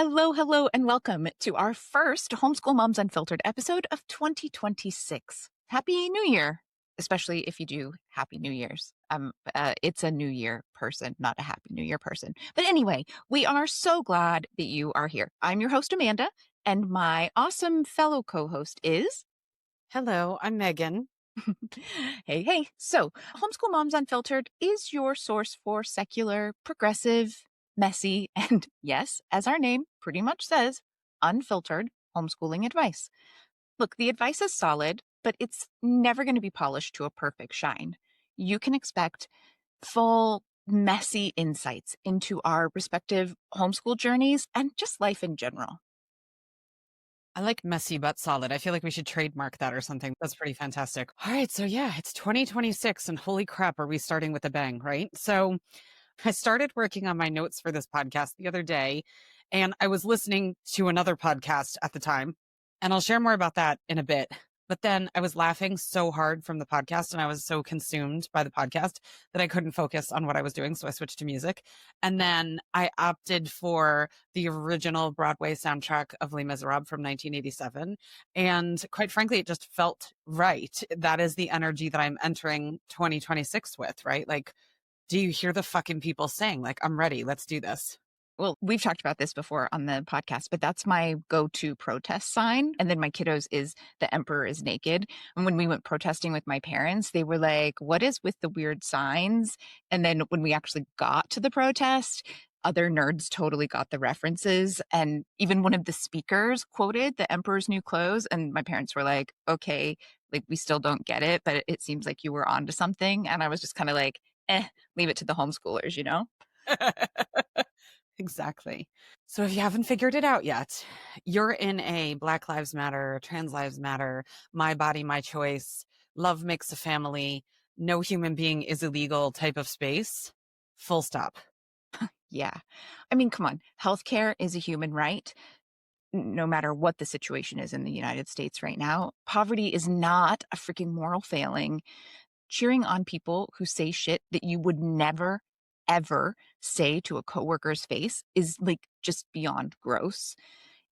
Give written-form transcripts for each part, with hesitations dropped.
Hello, hello, and welcome to our first Homeschool Moms Unfiltered episode of 2026. Happy New Year, especially if you do Happy New Year's. It's a New Year person, not a Happy New Year person. But anyway, we are so glad that you are here. I'm your host, Amanda, and my awesome fellow co-host is... Hello, I'm Meagan. Hey, hey. So, Homeschool Moms Unfiltered is your source for secular, progressive, messy, and yes, as our name pretty much says, unfiltered homeschooling advice. Look, the advice is solid, but it's never going to be polished to a perfect shine. You can expect full, messy insights into our respective homeschool journeys and just life in general. I like messy but solid. I feel like we should trademark that or something. That's pretty fantastic. All right, so yeah, it's 2026 and holy crap, are we starting with a bang, right? So I started working on my notes for this podcast the other day, and I was listening to another podcast at the time, and I'll share more about that in a bit. But then I was laughing so hard from the podcast, and I was so consumed by the podcast that I couldn't focus on what I was doing. So I switched to music. And then I opted for the original Broadway soundtrack of Les Miserables from 1987. And quite frankly, it just felt right. That is the energy that I'm entering 2026 with, right? Like, do you hear the fucking people saying, like, I'm ready, let's do this? Well, we've talked about this before on the podcast, but that's my go-to protest sign. And then my kiddos is the emperor is naked. And when we went protesting with my parents, they were like, what is with the weird signs? And then when we actually got to the protest, other nerds totally got the references. And even one of the speakers quoted the emperor's new clothes. And my parents were like, okay, like we still don't get it, but it seems like you were onto something. And I was just kind of like, leave it to the homeschoolers, you know? Exactly. So if you haven't figured it out yet, you're in a Black Lives Matter, Trans Lives Matter, my body, my choice, love makes a family, no human being is illegal type of space. Full stop. Yeah. I mean, come on. Healthcare is a human right, no matter what the situation is in the United States right now. Poverty is not a freaking moral failing. Cheering on people who say shit that you would never, ever say to a coworker's face is like just beyond gross.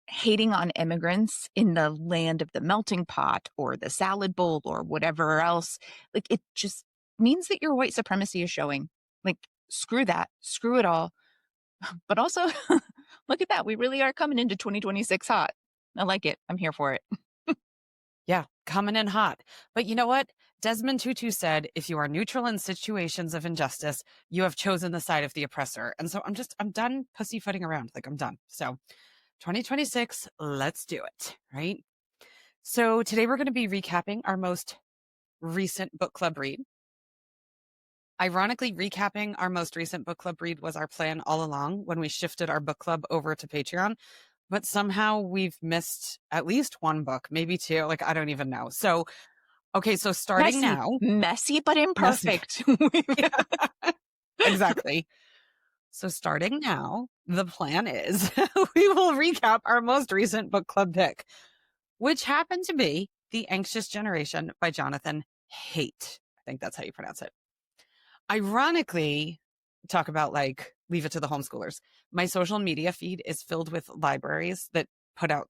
Hating on immigrants in the land of the melting pot or the salad bowl or whatever else, like it just means that your white supremacy is showing. Like, screw that. Screw it all. But also, look at that. We really are coming into 2026 hot. I like it. I'm here for it. Yeah, coming in hot. But you know what? Desmond Tutu said, if you are neutral in situations of injustice, you have chosen the side of the oppressor. And so I'm done pussyfooting around. Like, I'm done. So 2026, let's do it. Right. So today we're going to be recapping our most recent book club read. Ironically, recapping our most recent book club read was our plan all along when we shifted our book club over to Patreon. But somehow we've missed at least one book, maybe two. Like, I don't even know. So, okay, so starting now. Messy, but imperfect. Exactly. So starting now, the plan is we will recap our most recent book club pick, which happened to be The Anxious Generation by Jonathan Haidt. I think that's how you pronounce it. Ironically, talk about like, leave it to the homeschoolers. My social media feed is filled with libraries that put out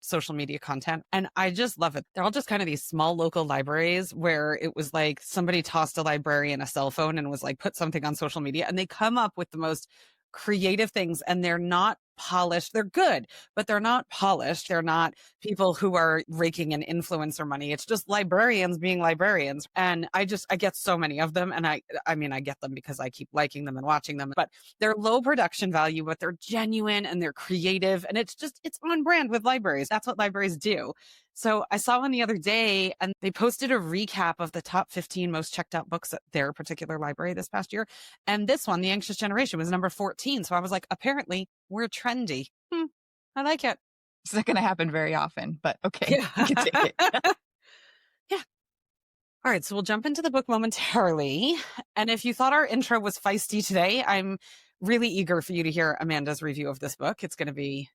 social media content. And I just love it. They're all just kind of these small local libraries where it was like somebody tossed a librarian a cell phone and was like, put something on social media. And they come up with the most creative things, and they're not polished. They're good, but they're not polished. They're not people who are raking in influencer money. It's just librarians being librarians. And I get so many of them. And I mean, I get them because I keep liking them and watching them, but they're low production value, but they're genuine and they're creative. And it's on brand with libraries. That's what libraries do. So I saw one the other day and they posted a recap of the top 15 most checked out books at their particular library this past year. And this one, The Anxious Generation, was number 14. So I was like, apparently we're trendy. I like it. It's not going to happen very often, but okay. Yeah. You can take it. Yeah. All right. So we'll jump into the book momentarily. And if you thought our intro was feisty today, I'm really eager for you to hear Amanda's review of this book. It's going to be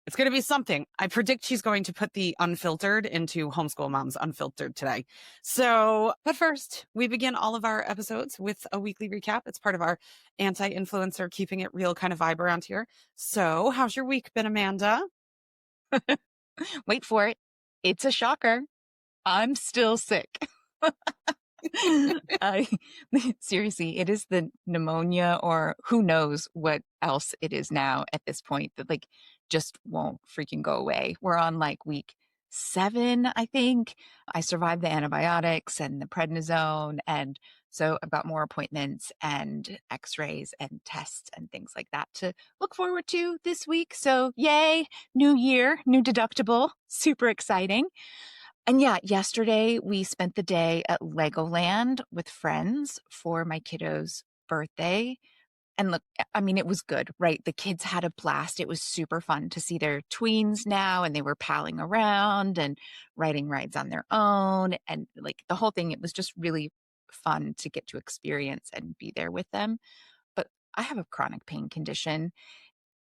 It's going to be something. I predict she's going to put the unfiltered into Homeschool Moms Unfiltered today. So, but first, we begin all of our episodes with a weekly recap. It's part of our anti-influencer, keeping it real kind of vibe around here. So, how's your week been, Amanda? Wait for it. It's a shocker. I'm still sick. I seriously, it is the pneumonia or who knows what else it is now at this point that like just won't freaking go away. We're on like week 7, I think. I survived the antibiotics and the prednisone, and so I've got more appointments and x-rays and tests and things like that to look forward to this week. So yay, new year, new deductible, super exciting. And yeah, yesterday we spent the day at Legoland with friends for my kiddo's birthday. And look, I mean, it was good, right? The kids had a blast. It was super fun to see their tweens now, and they were palling around and riding rides on their own. And like the whole thing, it was just really fun to get to experience and be there with them. But I have a chronic pain condition.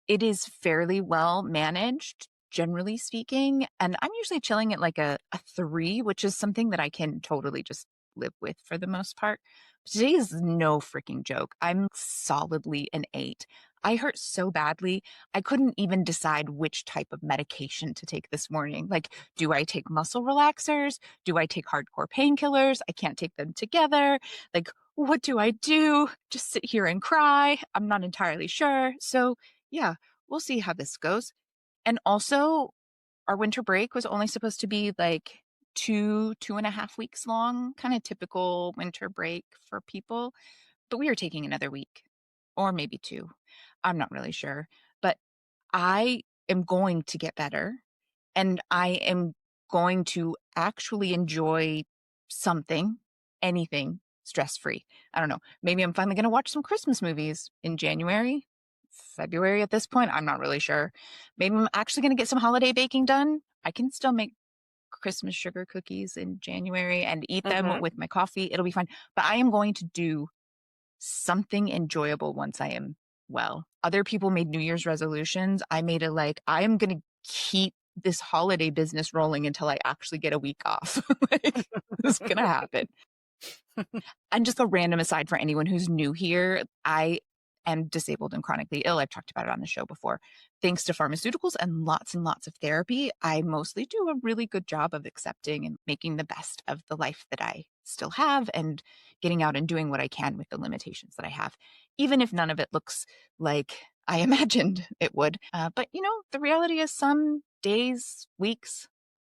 It is fairly well managed, generally speaking, and I'm usually chilling at like a 3, which is something that I can totally just live with for the most part. Today is no freaking joke. I'm solidly an 8. I hurt so badly, I couldn't even decide which type of medication to take this morning. Like, do I take muscle relaxers? Do I take hardcore painkillers? I can't take them together. Like, what do I do? Just sit here and cry? I'm not entirely sure. So, yeah, we'll see how this goes. And also, our winter break was only supposed to be like 2.5 weeks long, kind of typical winter break for people. But we are taking another week or maybe 2. I'm not really sure. But I am going to get better, and I am going to actually enjoy something, anything stress free. I don't know. Maybe I'm finally going to watch some Christmas movies in January, February at this point. I'm not really sure. Maybe I'm actually going to get some holiday baking done. I can still make Christmas sugar cookies in January and eat them Mhm. with my coffee. It'll be fine. But I am going to do something enjoyable once I am well. Other people made New Year's resolutions. I made a like, I am going to keep this holiday business rolling until I actually get a week off. Like, this is going to happen. And just a random aside for anyone who's new here, I am disabled and chronically ill. I've talked about it on the show before. Thanks to pharmaceuticals and lots of therapy, I mostly do a really good job of accepting and making the best of the life that I still have and getting out and doing what I can with the limitations that I have, even if none of it looks like I imagined it would. But, the reality is some days, weeks,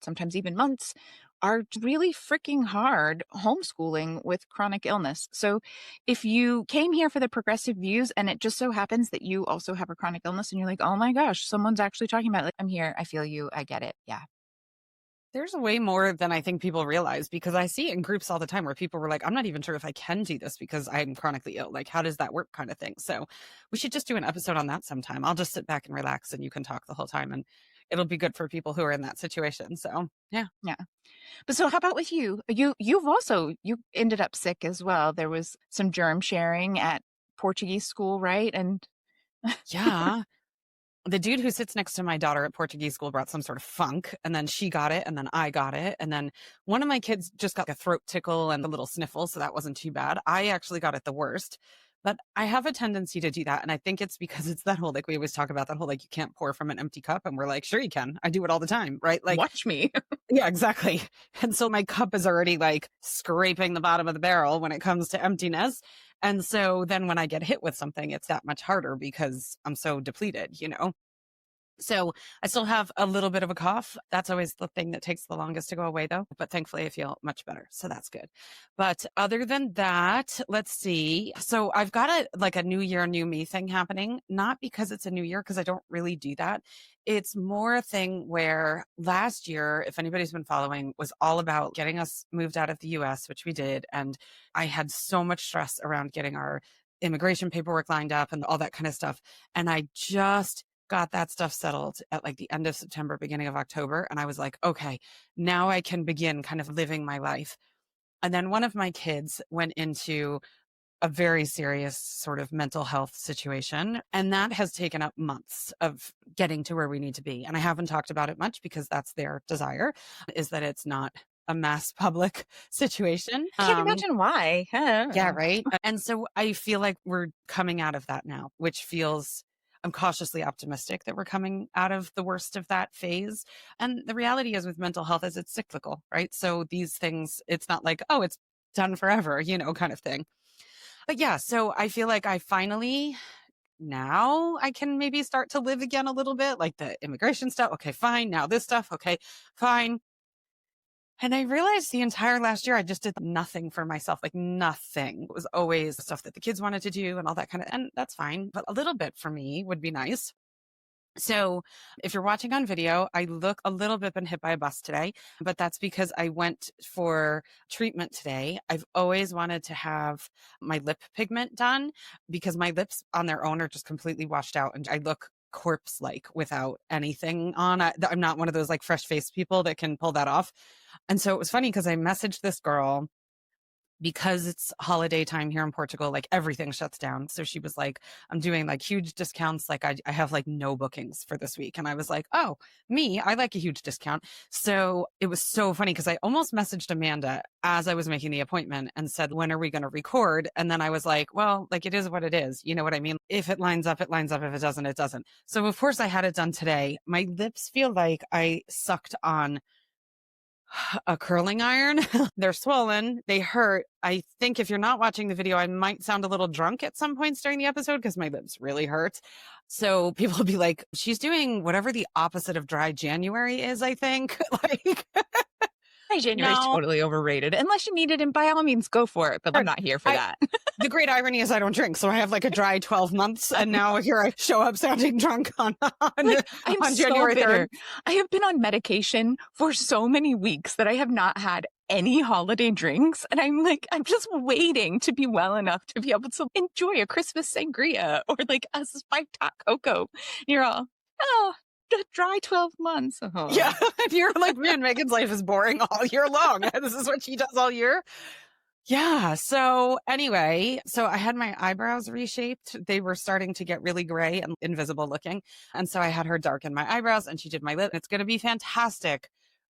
sometimes even months are really freaking hard homeschooling with chronic illness. So if you came here for the progressive views and it just so happens that you also have a chronic illness and you're like, oh my gosh, someone's actually talking about it. Like, I'm here. I feel you. I get it. Yeah. There's way more than I think people realize because I see it in groups all the time where people were like, I'm not even sure if I can do this because I'm chronically ill. Like, how does that work kind of thing? So we should just do an episode on that sometime. I'll just sit back and relax and you can talk the whole time and it'll be good for people who are in that situation. So yeah. Yeah. But so how about with you? You ended up sick as well. There was some germ sharing at Portuguese school, right? And Yeah. The dude who sits next to my daughter at Portuguese school brought some sort of funk, and then she got it, and then I got it, and then one of my kids just got a throat tickle and a little sniffle, so that wasn't too bad. I actually got it the worst, but I have a tendency to do that, and I think it's because it's that whole, like, we always talk about that whole, like, you can't pour from an empty cup, and we're like, sure you can. I do it all the time, right? Like, watch me. yeah, exactly. And so my cup is already like scraping the bottom of the barrel when it comes to emptiness. And so then when I get hit with something, it's that much harder because I'm so depleted. So I still have a little bit of a cough. That's always the thing that takes the longest to go away though. But thankfully I feel much better. So that's good. But other than that, let's see. So I've got a new year, new me thing happening, not because it's a new year, because I don't really do that. It's more a thing where last year, if anybody's been following, was all about getting us moved out of the US, which we did. And I had so much stress around getting our immigration paperwork lined up and all that kind of stuff. And I just got that stuff settled at like the end of September, beginning of October. And I was like, okay, now I can begin kind of living my life. And then one of my kids went into a very serious sort of mental health situation. And that has taken up months of getting to where we need to be. And I haven't talked about it much because that's their desire, is that it's not a mass public situation. Can't imagine why. Yeah, right. And so I feel like we're coming out of that now, which feels, I'm cautiously optimistic that we're coming out of the worst of that phase. And the reality is with mental health is it's cyclical, right? So these things, it's not like, oh, it's done forever, kind of thing. But yeah, so I feel like I finally, now I can maybe start to live again a little bit, like the immigration stuff. Okay, fine. Now this stuff. Okay, fine. And I realized the entire last year, I just did nothing for myself, like nothing. It was always stuff that the kids wanted to do and all that kind of, and that's fine. But a little bit for me would be nice. So if you're watching on video, I look a little bit been hit by a bus today, but that's because I went for treatment today. I've always wanted to have my lip pigment done because my lips on their own are just completely washed out and I look corpse like without anything on. I'm not one of those like fresh faced people that can pull that off. And so it was funny because I messaged this girl because it's holiday time here in Portugal, like everything shuts down. So she was like, I'm doing like huge discounts. Like I have like no bookings for this week. And I was like, oh, me, I like a huge discount. So it was so funny because I almost messaged Amanda as I was making the appointment and said, when are we going to record? And then I was like, well, like it is what it is. You know what I mean? If it lines up, it lines up. If it doesn't, it doesn't. So of course I had it done today. My lips feel like I sucked on a curling iron. They're swollen. They hurt. I think if you're not watching the video, I might sound a little drunk at some points during the episode because my lips really hurt. So people will be like, she's doing whatever the opposite of dry January is, I think. Like, Dry January is no. totally overrated. Unless you need it, and by all means, go for it. But I'm not here for that. The great irony is I don't drink. So I have like a dry 12 months. And now here I show up sounding drunk on January 3rd. I have been on medication for so many weeks that I have not had any holiday drinks. And I'm just waiting to be well enough to be able to enjoy a Christmas sangria or like a spiked hot cocoa. You're all, oh, the dry 12 months. Oh. Yeah. And you're like, man, Meagan's life is boring all year long. This is what she does all year. Yeah. So anyway, so I had my eyebrows reshaped. They were starting to get really gray and invisible looking. And so I had her darken my eyebrows and she did my lip. It's going to be fantastic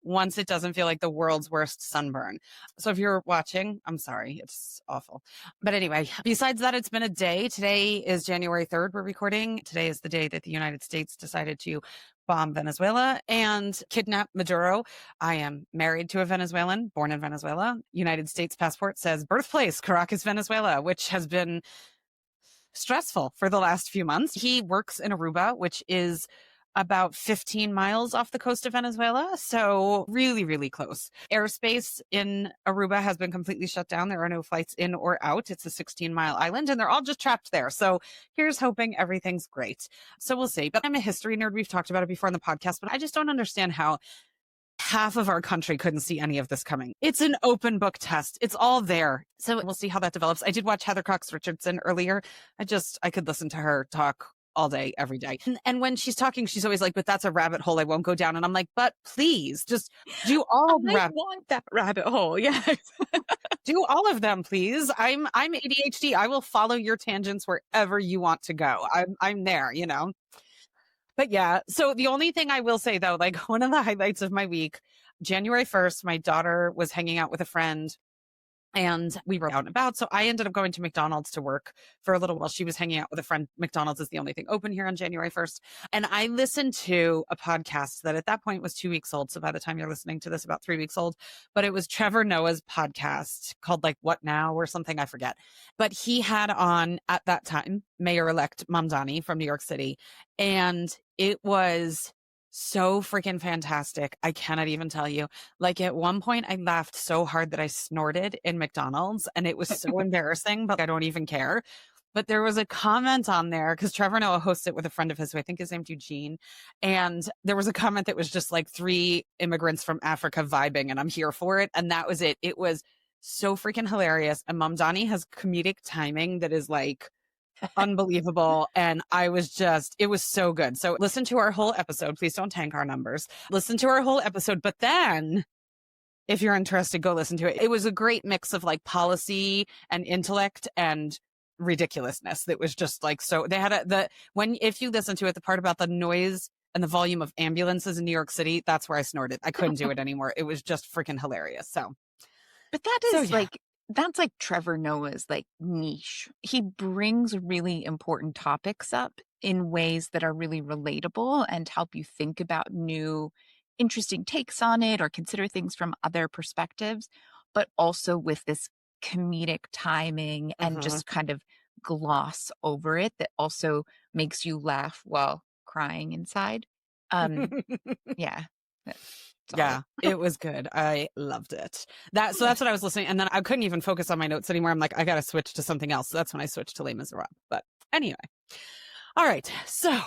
once it doesn't feel like the world's worst sunburn. So if you're watching, I'm sorry, it's awful. But anyway, besides that, it's been a day. Today is January 3rd. We're recording. Today is the day that the United States decided to bomb Venezuela and kidnap Maduro. I am married to a Venezuelan, born in Venezuela. United States passport says birthplace, Caracas, Venezuela, which has been stressful for the last few months. He works in Aruba, which is about 15 miles off the coast of Venezuela. So really, really close. Airspace in Aruba has been completely shut down. There are no flights in or out. It's a 16-mile island and they're all just trapped there. So here's hoping everything's great. So we'll see. But I'm a history nerd. We've talked about it before on the podcast, but I just don't understand how half of our country couldn't see any of this coming. It's an open book test. It's all there. So we'll see how that develops. I did watch Heather Cox Richardson earlier. I could listen to her talk all day, every day. And when she's talking, she's always like, but that's a rabbit hole I won't go down. And I'm like, but please just do all I want that rabbit hole. Yes. do all of them, please. I'm ADHD. I will follow your tangents wherever you want to go. I'm there, But yeah, so the only thing I will say though, like one of the highlights of my week, January 1st, my daughter was hanging out with a friend and we were out and about. So I ended up going to McDonald's to work for a little while. She was hanging out with a friend. McDonald's is the only thing open here on January 1st. And I listened to a podcast that at that point was 2 weeks old. So by the time you're listening to this, about 3 weeks old, but it was Trevor Noah's podcast called like What Now or something, I forget. But he had on at that time, Mayor-elect Mamdani from New York City. And it was so freaking fantastic. I cannot even tell you. Like at one point I laughed so hard that I snorted in McDonald's and it was so embarrassing, but I don't even care. But there was a comment on there because Trevor Noah hosts it with a friend of his who I think is named Eugene. And there was a comment that was just like 3 immigrants from Africa vibing and I'm here for it. And that was it. It was so freaking hilarious. And Mamdani has comedic timing that is like unbelievable. And it was so good. So listen to our whole episode. Please don't tank our numbers. Listen to our whole episode. But then If you're interested, go listen to it. It was a great mix of like policy and intellect and ridiculousness. That was just like, so they had if you listen to it, the part about the noise and the volume of ambulances in New York City, that's where I snorted. I couldn't do it anymore. It was just freaking hilarious. But that So is yeah. like that's like Trevor Noah's like niche. He brings really important topics up in ways that are really relatable and help you think about new interesting takes on it or consider things from other perspectives, but also with this comedic timing and Uh-huh. just kind of gloss over it that also makes you laugh while crying inside. Um yeah. That's Yeah, solid. it was good. I loved it. So Good. that's what I was listening. And then I couldn't even focus on my notes anymore. I'm like, I got to switch to something else. So that's when I switched to Les Miserables. But anyway. All right. So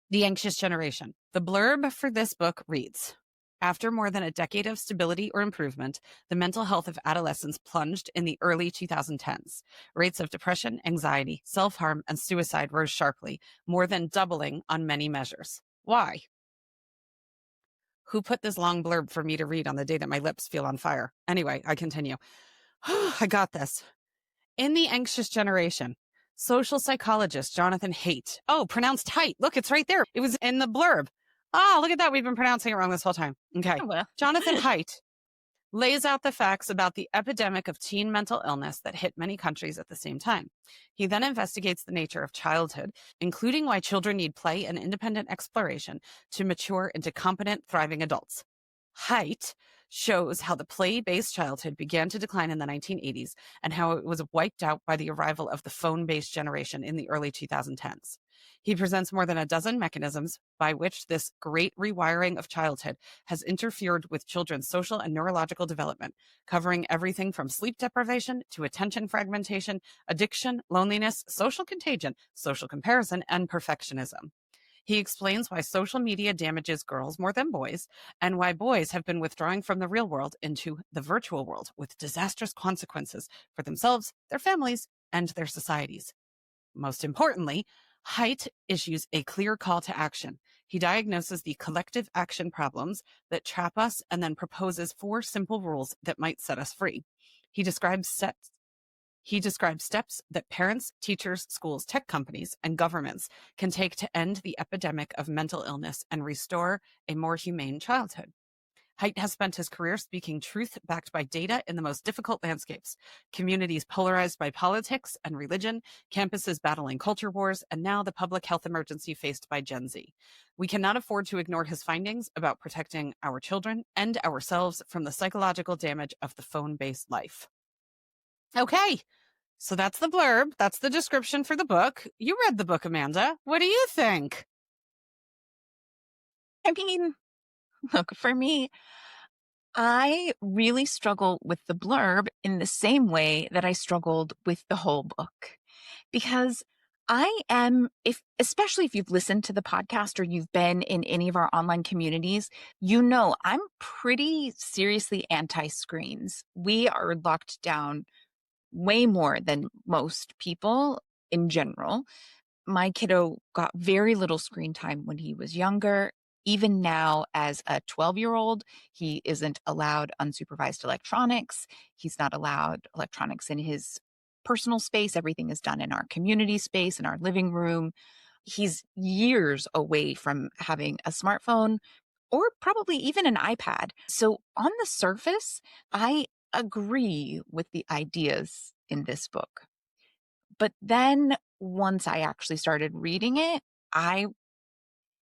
The Anxious Generation. The blurb for this book reads, after more than a decade of stability or improvement, the mental health of adolescents plunged in the early 2010s. Rates of depression, anxiety, self-harm, and suicide rose sharply, more than doubling on many measures. Why? Who put this long blurb for me to read on the day that my lips feel on fire? Anyway, I continue. I got this. In The Anxious Generation, social psychologist Jonathan Haidt. Oh, pronounced Haidt. Look, it's right there. It was in the blurb. Ah, look at that. We've been pronouncing it wrong this whole time. Okay. Oh, well. Jonathan Haidt lays out the facts about the epidemic of teen mental illness that hit many countries at the same time. He then investigates the nature of childhood, including why children need play and independent exploration to mature into competent, thriving adults. Haidt shows how the play-based childhood began to decline in the 1980s and how it was wiped out by the arrival of the phone-based generation in the early 2010s. He presents more than a dozen mechanisms by which this great rewiring of childhood has interfered with children's social and neurological development, covering everything from sleep deprivation to attention fragmentation, addiction, loneliness, social contagion, social comparison, and perfectionism. He explains why social media damages girls more than boys, and why boys have been withdrawing from the real world into the virtual world with disastrous consequences for themselves, their families, and their societies. Most importantly, Haidt issues a clear call to action. He diagnoses the collective action problems that trap us and then proposes 4 simple rules that might set us free. He describes steps that parents, teachers, schools, tech companies, and governments can take to end the epidemic of mental illness and restore a more humane childhood. Haidt has spent his career speaking truth backed by data in the most difficult landscapes, communities polarized by politics and religion, campuses battling culture wars, and now the public health emergency faced by Gen Z. We cannot afford to ignore his findings about protecting our children and ourselves from the psychological damage of the phone-based life. Okay, so that's the blurb. That's the description for the book. You read the book, Amanda. What do you think? I mean, look, for me, I really struggle with the blurb in the same way that I struggled with the whole book. Because especially if you've listened to the podcast or you've been in any of our online communities, you know I'm pretty seriously anti screens. We are locked down way more than most people in general. My kiddo got very little screen time when he was younger. Even now, as a 12-year-old, he isn't allowed unsupervised electronics. He's not allowed electronics in his personal space. Everything is done in our community space, in our living room. He's years away from having a smartphone or probably even an iPad. So, on the surface, I agree with the ideas in this book. But then once I actually started reading it, I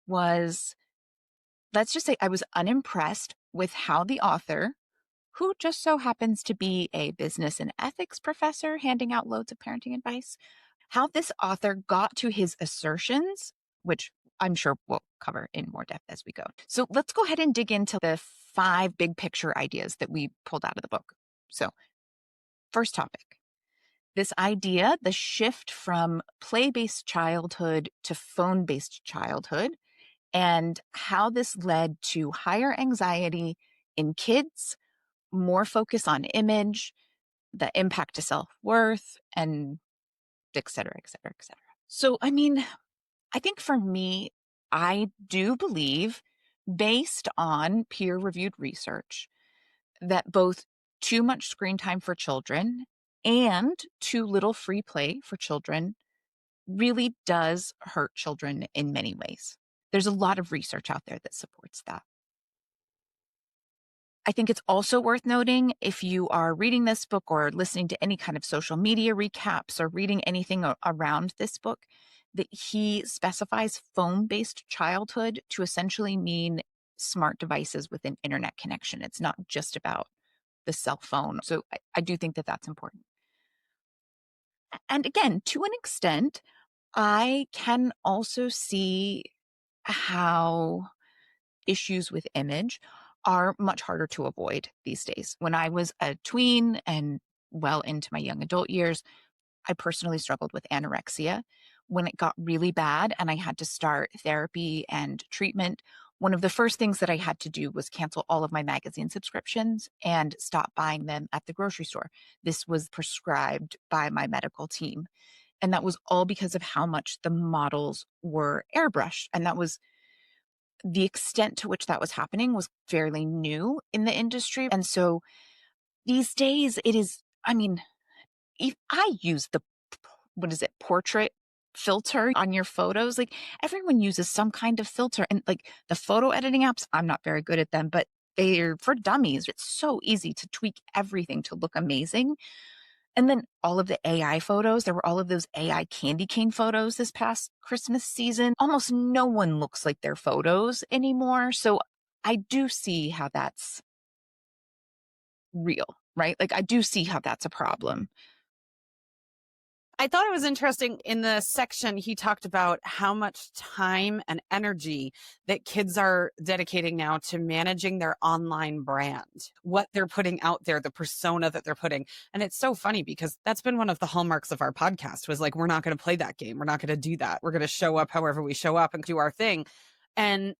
was, let's just say, I was unimpressed with how the author, who just so happens to be a business and ethics professor handing out loads of parenting advice, how this author got to his assertions, which I'm sure we'll cover in more depth as we go. So let's go ahead and dig into the 5 big picture ideas that we pulled out of the book. So, first topic. This idea, the shift from play based childhood to phone based childhood, and how this led to higher anxiety in kids, more focus on image, the impact to self worth, and et cetera, et cetera, et cetera. So, I mean, I think for me, I do believe, based on peer reviewed research, that both too much screen time for children and too little free play for children really does hurt children in many ways. There's a lot of research out there that supports that. I think it's also worth noting if you are reading this book or listening to any kind of social media recaps or reading anything around this book, that he specifies phone based childhood to essentially mean smart devices with an internet connection. It's not just about the cell phone. So I do think that that's important. And again, to an extent, I can also see how issues with image are much harder to avoid these days. When I was a tween and well into my young adult years, I personally struggled with anorexia. When it got really bad and I had to start therapy and treatment, one of the first things that I had to do was cancel all of my magazine subscriptions and stop buying them at the grocery store. This was prescribed by my medical team. And that was all because of how much the models were airbrushed. And that was the extent to which that was happening was fairly new in the industry. And so these days it is, I mean, if I use the, what is it, portrait filter on your photos. Like everyone uses some kind of filter. And like the photo editing apps, I'm not very good at them, but they're for dummies. It's so easy to tweak everything to look amazing. And then all of the AI photos, there were all of those AI candy cane photos this past Christmas season. Almost no one looks like their photos anymore. So I do see how that's real, right? Like I do see how that's a problem. I thought it was interesting in the section he talked about how much time and energy that kids are dedicating now to managing their online brand, what they're putting out there, the persona that they're putting. And it's so funny because that's been one of the hallmarks of our podcast was like, we're not going to play that game. We're not going to do that. We're going to show up however we show up and do our thing. And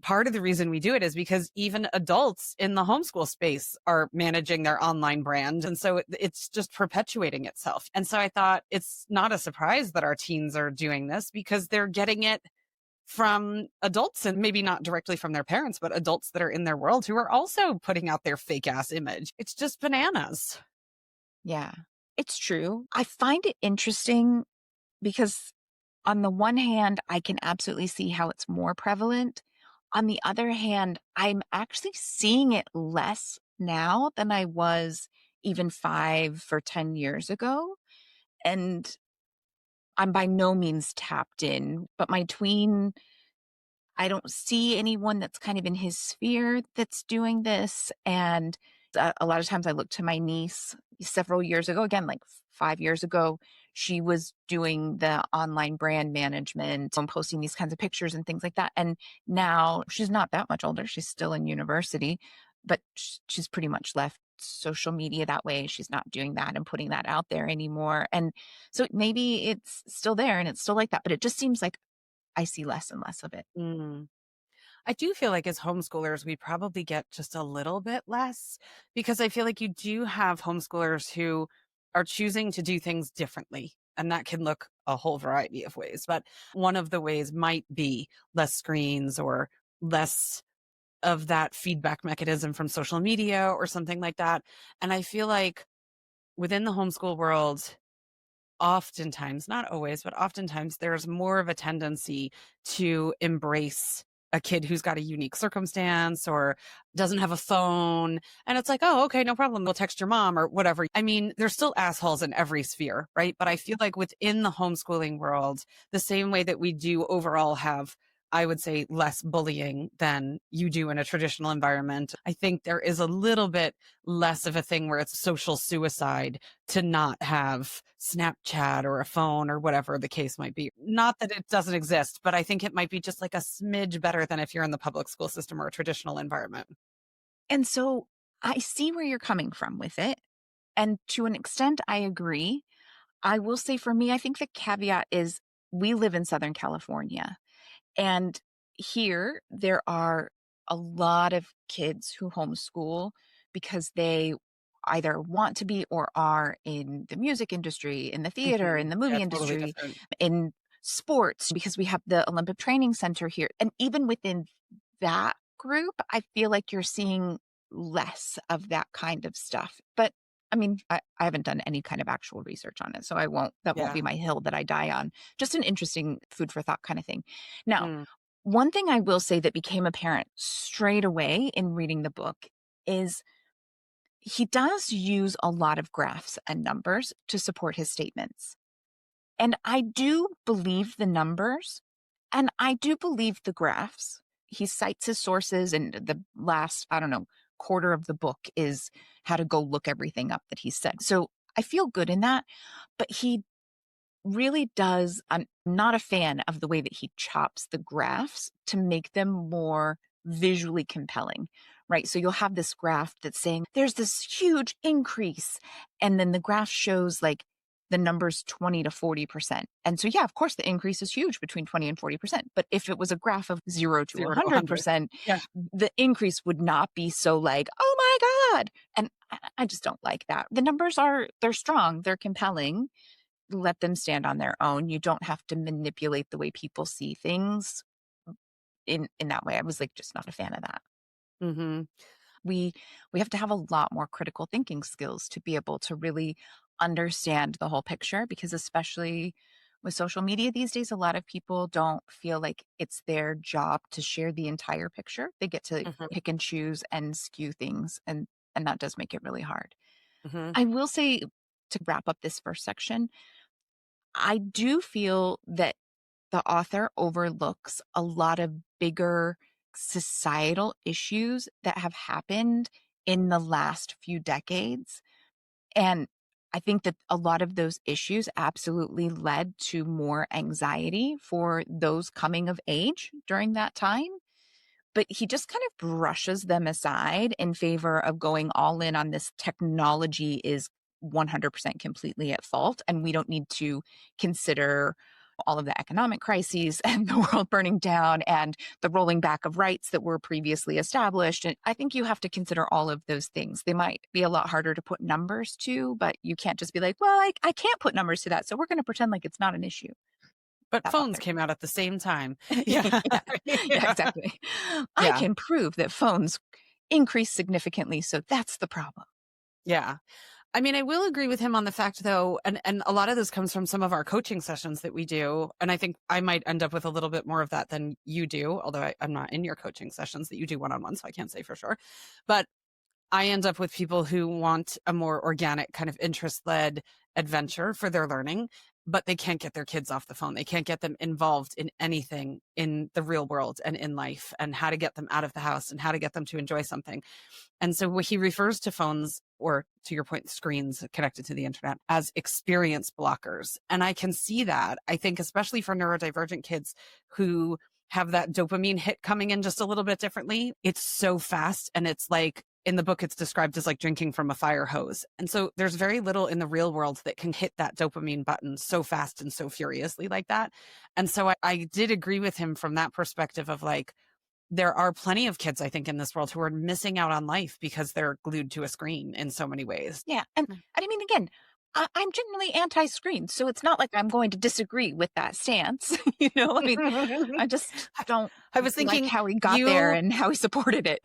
part of the reason we do it is because even adults in the homeschool space are managing their online brand. And so it's just perpetuating itself. And so I thought it's not a surprise that our teens are doing this because they're getting it from adults and maybe not directly from their parents, but adults that are in their world who are also putting out their fake ass image. It's just bananas. Yeah, it's true. I find it interesting because on the one hand, I can absolutely see how it's more prevalent. On the other hand, I'm actually seeing it less now than I was even 5 or 10 years ago. And I'm by no means tapped in, but my tween, I don't see anyone that's kind of in his sphere that's doing this. And a lot of times I look to my niece several years ago, again, like 5 years ago, she was doing the online brand management and posting these kinds of pictures and things like that. And now she's not that much older. She's still in university, but she's pretty much left social media that way. She's not doing that and putting that out there anymore. And so maybe it's still there and it's still like that, but it just seems like I see less and less of it. Mm. I do feel like as homeschoolers, we probably get just a little bit less because I feel like you do have homeschoolers who are choosing to do things differently. And that can look a whole variety of ways. But one of the ways might be less screens or less of that feedback mechanism from social media or something like that. And I feel like within the homeschool world, oftentimes, not always, but oftentimes there's more of a tendency to embrace a kid who's got a unique circumstance or doesn't have a phone. And it's like, oh, okay, no problem. We'll text your mom or whatever. I mean, there's still assholes in every sphere, right? But I feel like within the homeschooling world, the same way that we do overall have, I would say, less bullying than you do in a traditional environment. I think there is a little bit less of a thing where it's social suicide to not have Snapchat or a phone or whatever the case might be. Not that it doesn't exist, but I think it might be just like a smidge better than if you're in the public school system or a traditional environment. And so I see where you're coming from with it. And to an extent, I agree. I will say for me, I think the caveat is we live in Southern California. And here there are a lot of kids who homeschool because they either want to be or are in the music industry, in the theater, Mhm. in the movie Yeah, totally industry, different. in sports, because we have the Olympic Training Center here. And even within that group, I feel like you're seeing less of that kind of stuff. But I mean, I haven't done any kind of actual research on it, so that won't be Yeah. my hill that I die on. Just an interesting food for thought kind of thing. Now, Mm. one thing I will say that became apparent straight away in reading the book is he does use a lot of graphs and numbers to support his statements. And I do believe the numbers and I do believe the graphs. He cites his sources, and the last, I don't know, quarter of the book is how to go look everything up that he said. So I feel good in that. But he really does. I'm not a fan of the way that he chops the graphs to make them more visually compelling, right? So you'll have this graph that's saying there's this huge increase, and then the graph shows like the numbers 20 to 40%. And so, yeah, of course, the increase is huge between 20 and 40%. But if it was a graph of 0 to 0 to 100. 100%, Yeah. the increase would not be so like, oh my God. And I just don't like that. The numbers they're strong, they're compelling, let them stand on their own. You don't have to manipulate the way people see things in that way. I was like just not a fan of that. Hmm. We we have to have a lot more critical thinking skills to be able to really understand the whole picture, because especially with social media these days, a lot of people don't feel like it's their job to share the entire picture. They get to Hmm. pick and choose and skew things, and that does make it really hard. Hmm. I will say, to wrap up this first section, I do feel that the author overlooks a lot of bigger societal issues that have happened in the last few decades. And I think that a lot of those issues absolutely led to more anxiety for those coming of age during that time. But he just kind of brushes them aside in favor of going all in on this technology is 100% completely at fault. And we don't need to consider all of the economic crises and the world burning down and the rolling back of rights that were previously established. And I think you have to consider all of those things. They might be a lot harder to put numbers to, but you can't just be like, well, I can't put numbers to that, so we're going to pretend like it's not an issue. But That phones bothered came me. out at the same time. Yeah. Yeah, yeah, Yeah. exactly. I Yeah. can prove that phones increase significantly, so that's the problem. Yeah. I mean, I will agree with him on the fact though, and a lot of this comes from some of our coaching sessions that we do. And I think I might end up with a little bit more of that than you do, although I'm not in your coaching sessions that you do one-on-one, so I can't say for sure. But I end up with people who want a more organic kind of interest-led adventure for their learning, but they can't get their kids off the phone. They can't get them involved in anything in the real world and in life, and how to get them out of the house and how to get them to enjoy something. And so he refers to phones, or to your point, screens connected to the internet, as experience blockers. And I can see that. I think especially for neurodivergent kids who have that dopamine hit coming in just a little bit differently, it's so fast. And it's like, in the book, it's described as like drinking from a fire hose. And so there's very little in the real world that can hit that dopamine button so fast and so furiously like that. And so I did agree with him from that perspective of like, there are plenty of kids, I think, in this world who are missing out on life because they're glued to a screen in so many ways. Yeah, and I mean, again, I'm generally anti-screen, so it's not like I'm going to disagree with that stance. I mean, I just don't I was like thinking how he got there you and how he supported it.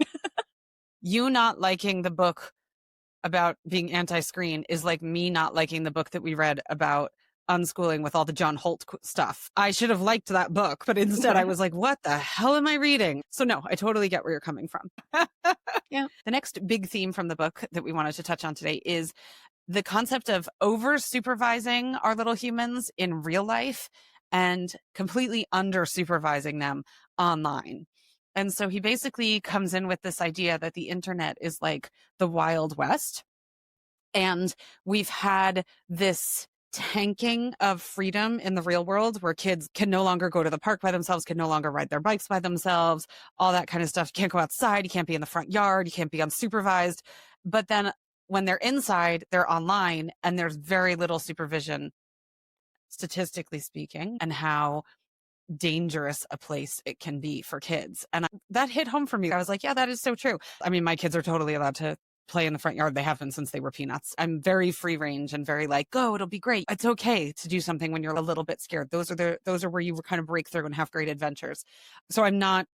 you not liking the book about being anti-screen is like me not liking the book that we read about unschooling with all the John Holt stuff. I should have liked that book, but instead I was like, what the hell am I reading? So no, I totally get where you're coming from. Yeah. The next big theme from the book that we wanted to touch on today is the concept of over supervising our little humans in real life and completely under supervising them online. And so he basically comes in with this idea that the internet is like the Wild West. And we've had this tanking of freedom in the real world where kids can no longer go to the park by themselves, can no longer ride their bikes by themselves, all that kind of stuff. You can't go outside. You can't be in the front yard. You can't be unsupervised. But then when they're inside, they're online and there's very little supervision, statistically speaking, and how dangerous a place it can be for kids. And that hit home for me. I was like, yeah, that is so true. I mean, my kids are totally allowed to play in the front yard. They have been since they were peanuts. I'm very free range and very like, go, it'll be great. It's okay to do something when you're a little bit scared. Those are where you kind of break through and have great adventures. So I'm not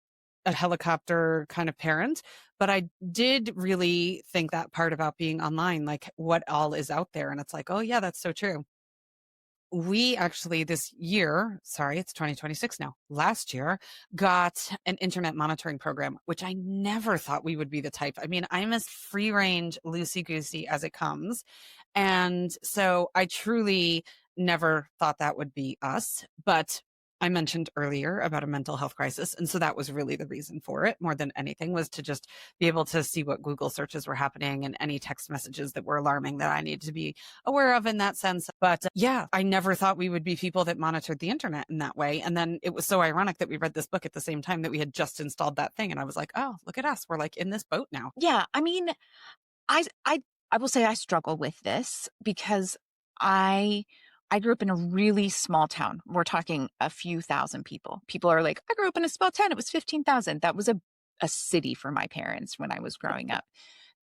a helicopter kind of parent, But I did really think that part about being online, like what all is out there. And it's like, oh, yeah, that's so true. We actually this year, sorry, it's 2026 now, last year, got an internet monitoring program, which I never thought we would be the type. I mean, I'm as free range, loosey goosey as it comes. And so I truly never thought that would be us. But I mentioned earlier about a mental health crisis. And so that was really the reason for it more than anything, was to just be able to see what Google searches were happening and any text messages that were alarming that I needed to be aware of in that sense. But yeah, I never thought we would be people that monitored the internet in that way. And then it was so ironic that we read this book at the same time that we had just installed that thing. And I was like, oh, look at us. We're like in this boat now. Yeah, I mean, I I I will say I struggle with this because I I grew up in a really small town. We're talking a few thousand people. People are like, "I grew up in a small town. It was 15,000." That was a city for my parents when I was growing up.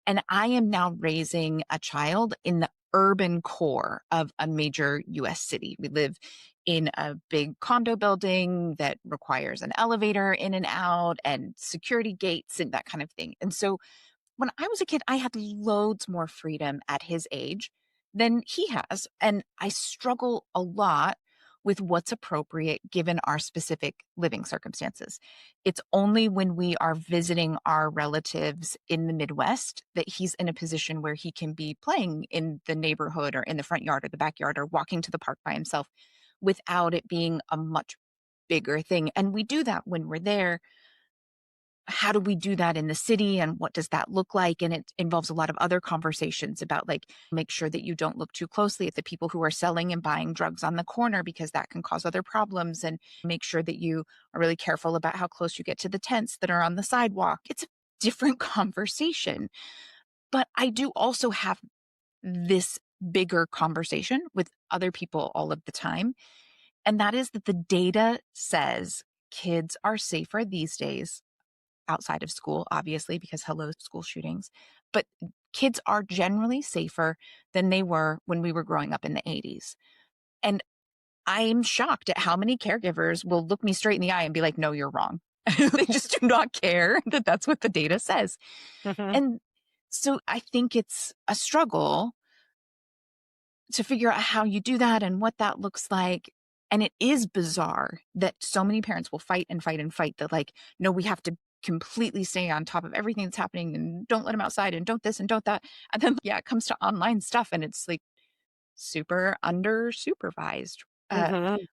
And I am now raising a child in the urban core of a major US city. We live in a big condo building that requires an elevator in and out and security gates and that kind of thing. And so when I was a kid, I had loads more freedom at his age than he has. And I struggle a lot with what's appropriate given our specific living circumstances. It's only when we are visiting our relatives in the Midwest that he's in a position where he can be playing in the neighborhood or in the front yard or the backyard or walking to the park by himself without it being a much bigger thing. And we do that when we're there. How do we do that in the city and what does that look like? And it involves a lot of other conversations about like, make sure that you don't look too closely at the people who are selling and buying drugs on the corner because that can cause other problems, and make sure that you are really careful about how close you get to the tents that are on the sidewalk. It's a different conversation. But I do also have this bigger conversation with other people all of the time. And that is that the data says kids are safer these days outside of school, obviously, because hello, school shootings. But kids are generally safer than they were when we were growing up in the 80s. And I'm shocked at how many caregivers will look me straight in the eye and be like, no, you're wrong. They just do not care that that's what the data says. Mhm. And so I think it's a struggle to figure out how you do that and what that looks like. And it is bizarre that so many parents will fight and fight and fight that, like, no, we have to completely stay on top of everything that's happening and don't let them outside and don't this and don't that. And then, yeah, it comes to online stuff and it's like super under supervised. Uh, Mhm.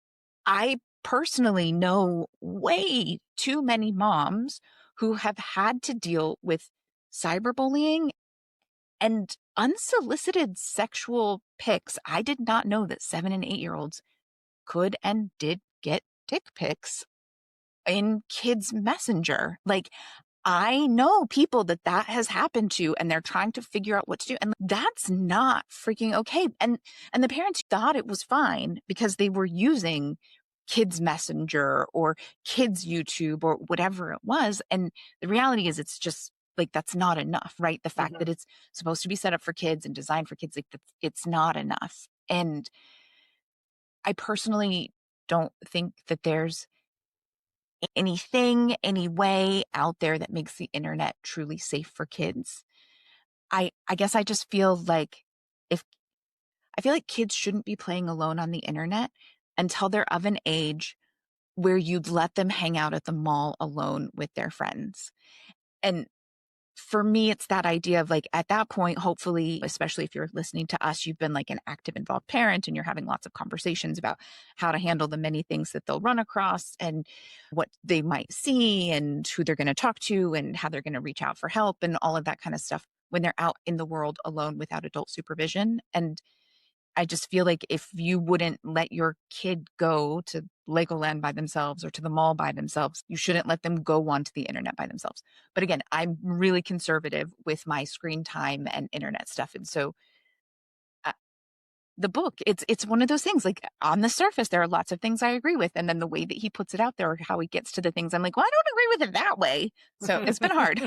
I personally know way too many moms who have had to deal with cyberbullying and unsolicited sexual pics. I did not know that 7 and 8-year-olds could and did get dick pics in kids' messenger. Like, I know people that that has happened to, and they're trying to figure out what to do. And that's not freaking okay. And the parents thought it was fine because they were using kids messenger or kids YouTube or whatever it was. And the reality is it's just like, that's not enough, right? The fact that Mhm. it's supposed to be set up for kids and designed for kids, like it's not enough. And I personally don't think that there's anything, any way out there that makes the internet truly safe for kids. I guess I just feel like if I feel like kids shouldn't be playing alone on the internet until they're of an age where you'd let them hang out at the mall alone with their friends. And for me, it's that idea of like, at that point, hopefully, especially if you're listening to us, you've been like an active, involved parent and you're having lots of conversations about how to handle the many things that they'll run across and what they might see and who they're going to talk to and how they're going to reach out for help and all of that kind of stuff when they're out in the world alone without adult supervision. And I just feel like if you wouldn't let your kid go to Legoland by themselves or to the mall by themselves, you shouldn't let them go onto the internet by themselves. But again, I'm really conservative with my screen time and internet stuff. And so uh, the book, it's one of those things, like, on the surface, there are lots of things I agree with. And then the way that he puts it out there or how he gets to the things, I'm like, well, I don't agree with it that way. So it's been hard.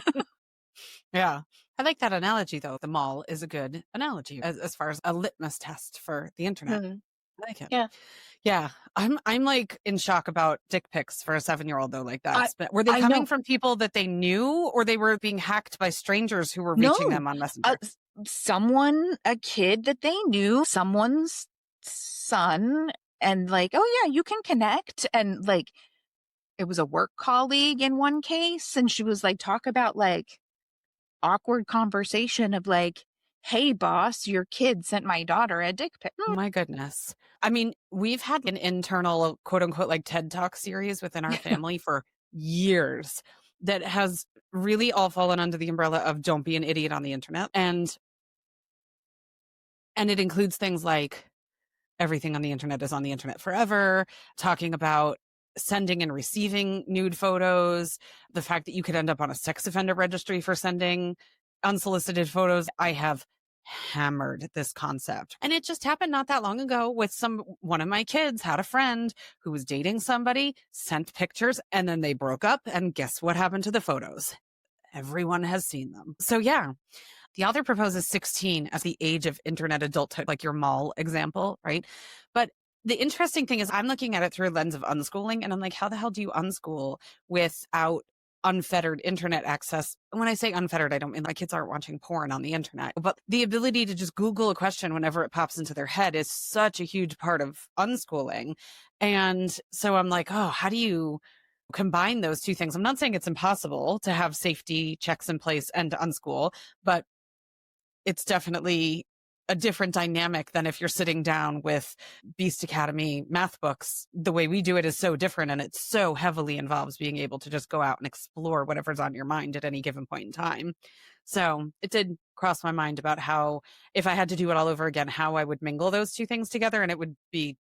Yeah. I like that analogy though. The mall is a good analogy as far as a litmus test for the internet. Mhm. I like it. Yeah. Yeah. I'm like in shock about dick pics for a 7-year-old though, like I that's but were they I coming know. from people that they knew or they were being hacked by strangers who were reaching No, them on uh, Messenger? s someone a kid that they knew, someone's son, and like, "Oh, yeah, you can connect," and, like, it was a work colleague in one case, and she was, like, talk about, like, awkward conversation of, like, "Hey, boss, your kid sent my daughter a dick pic." My goodness. I mean, we've had an internal quote unquote like TED Talk series within our family for years that has really all fallen under the umbrella of don't be an idiot on the internet. And it includes things like everything on the internet is on the internet forever, talking about sending and receiving nude photos, the fact that you could end up on a sex offender registry for sending unsolicited photos. I have hammered this concept. And it just happened not that long ago with one of my kids had a friend who was dating somebody, sent pictures, and then they broke up. And guess what happened to the photos? Everyone has seen them. So yeah, the author proposes 16 as the age of internet adulthood, like your mall example, right? But the interesting thing is I'm looking at it through a lens of unschooling and I'm like, how the hell do you unschool without unfettered internet access? When I say unfettered, I don't mean my kids aren't watching porn on the internet, but the ability to just Google a question whenever it pops into their head is such a huge part of unschooling. And so I'm like, oh, how do you combine those two things? I'm not saying it's impossible to have safety checks in place and to unschool, but it's definitely a different dynamic than if you're sitting down with Beast Academy math books. The way we do it is so different and it so heavily involves being able to just go out and explore whatever's on your mind at any given point in time. So it did cross my mind about how, if I had to do it all over again, how I would mingle those two things together. And it would be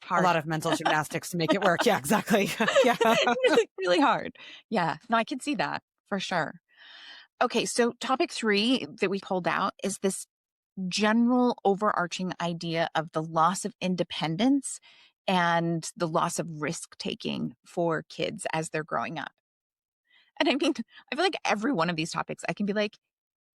a Hard. lot of mental gymnastics to make it work. Yeah, exactly. Yeah. Really, really hard. Yeah. No, I can see that for sure. Okay, so topic 3 that we pulled out is this general overarching idea of the loss of independence and the loss of risk taking for kids as they're growing up. And I mean, I feel like every one of these topics, I can be like,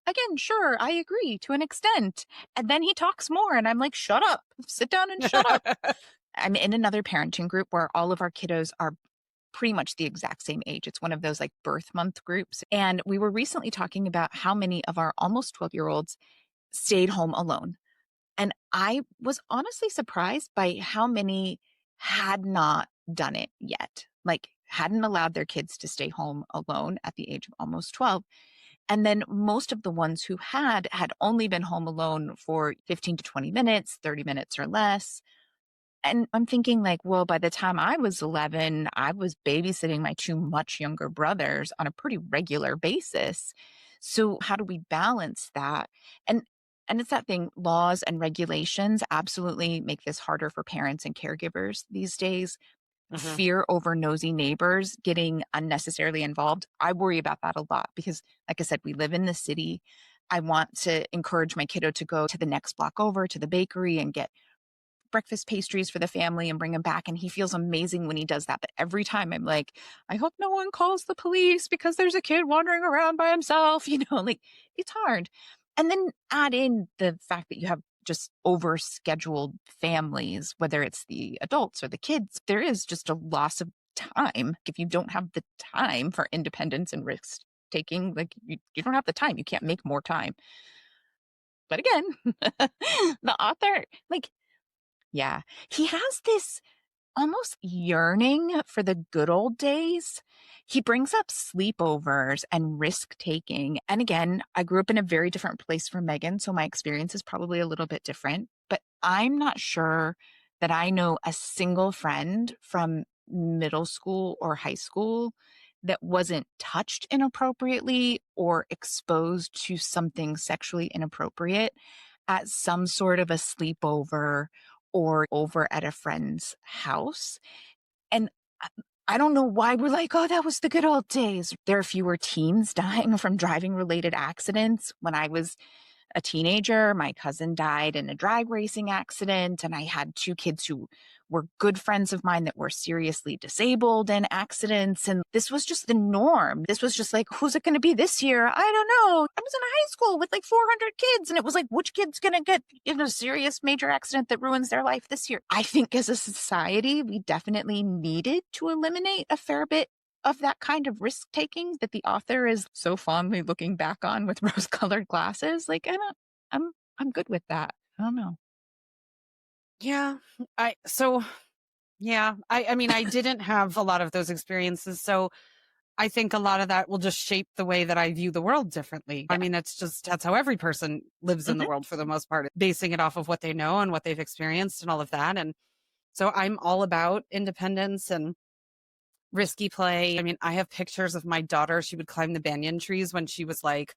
again, sure, I agree to an extent. And then he talks more, and I'm like, shut up, sit down and shut up. I'm in another parenting group where all of our kiddos are pretty much the exact same age. It's one of those like birth month groups. And we were recently talking about how many of our almost 12-year-olds stayed home alone. And I was honestly surprised by how many had not done it yet, like hadn't allowed their kids to stay home alone at the age of almost 12. And then most of the ones who had only been home alone for 15 to 20 minutes, 30 minutes or less. And I'm thinking, like, well, by the time I was 11, I was babysitting my 2 much younger brothers on a pretty regular basis. So how do we balance that? And and it's that thing, laws and regulations absolutely make this harder for parents and caregivers these days. Mhm. Fear over nosy neighbors getting unnecessarily involved. I worry about that a lot because, like I said, we live in the city. I want to encourage my kiddo to go to the next block over to the bakery and get breakfast pastries for the family and bring him back. And he feels amazing when he does that. But every time I'm like, I hope no one calls the police because there's a kid wandering around by himself. Like it's hard. And then add in the fact that you have just overscheduled families, whether it's the adults or the kids, there is just a loss of time. If you don't have the time for independence and risk taking, like you don't have the time. You can't make more time. But again, the author, like, yeah, he has this almost yearning for the good old days. He brings up sleepovers and risk taking. And again, I grew up in a very different place from Megan, so my experience is probably a little bit different. But I'm not sure that I know a single friend from middle school or high school that wasn't touched inappropriately or exposed to something sexually inappropriate at some sort of a sleepover or over at a friend's house. And I I don't know why we're like, oh, that was the good old days. There are fewer teens dying from driving related accidents. When I was a teenager. My cousin died in a drag racing accident, and I had two kids who were good friends of mine that were seriously disabled in accidents. And this was just the norm. This was just like, who's it going to be this year? I don't know. I was in a high school with like 400 kids, and it was like, which kid's going to get in a serious major accident that ruins their life this year? I think as a society, we definitely needed to eliminate a fair bit of that kind of risk taking that the author is so fondly looking back on with rose colored glasses. Like, I'm good with that. I don't know. Yeah. I so yeah. I mean, I didn't have a lot of those experiences. So I think a lot of that will just shape the way that I view the world differently. I Yeah. mean, that's how every person lives in the Hmm. world for the most part, basing it off of what they know and what they've experienced and all of that. And so I'm all about independence and risky play. I mean, I have pictures of my daughter. She would climb the banyan trees when she was like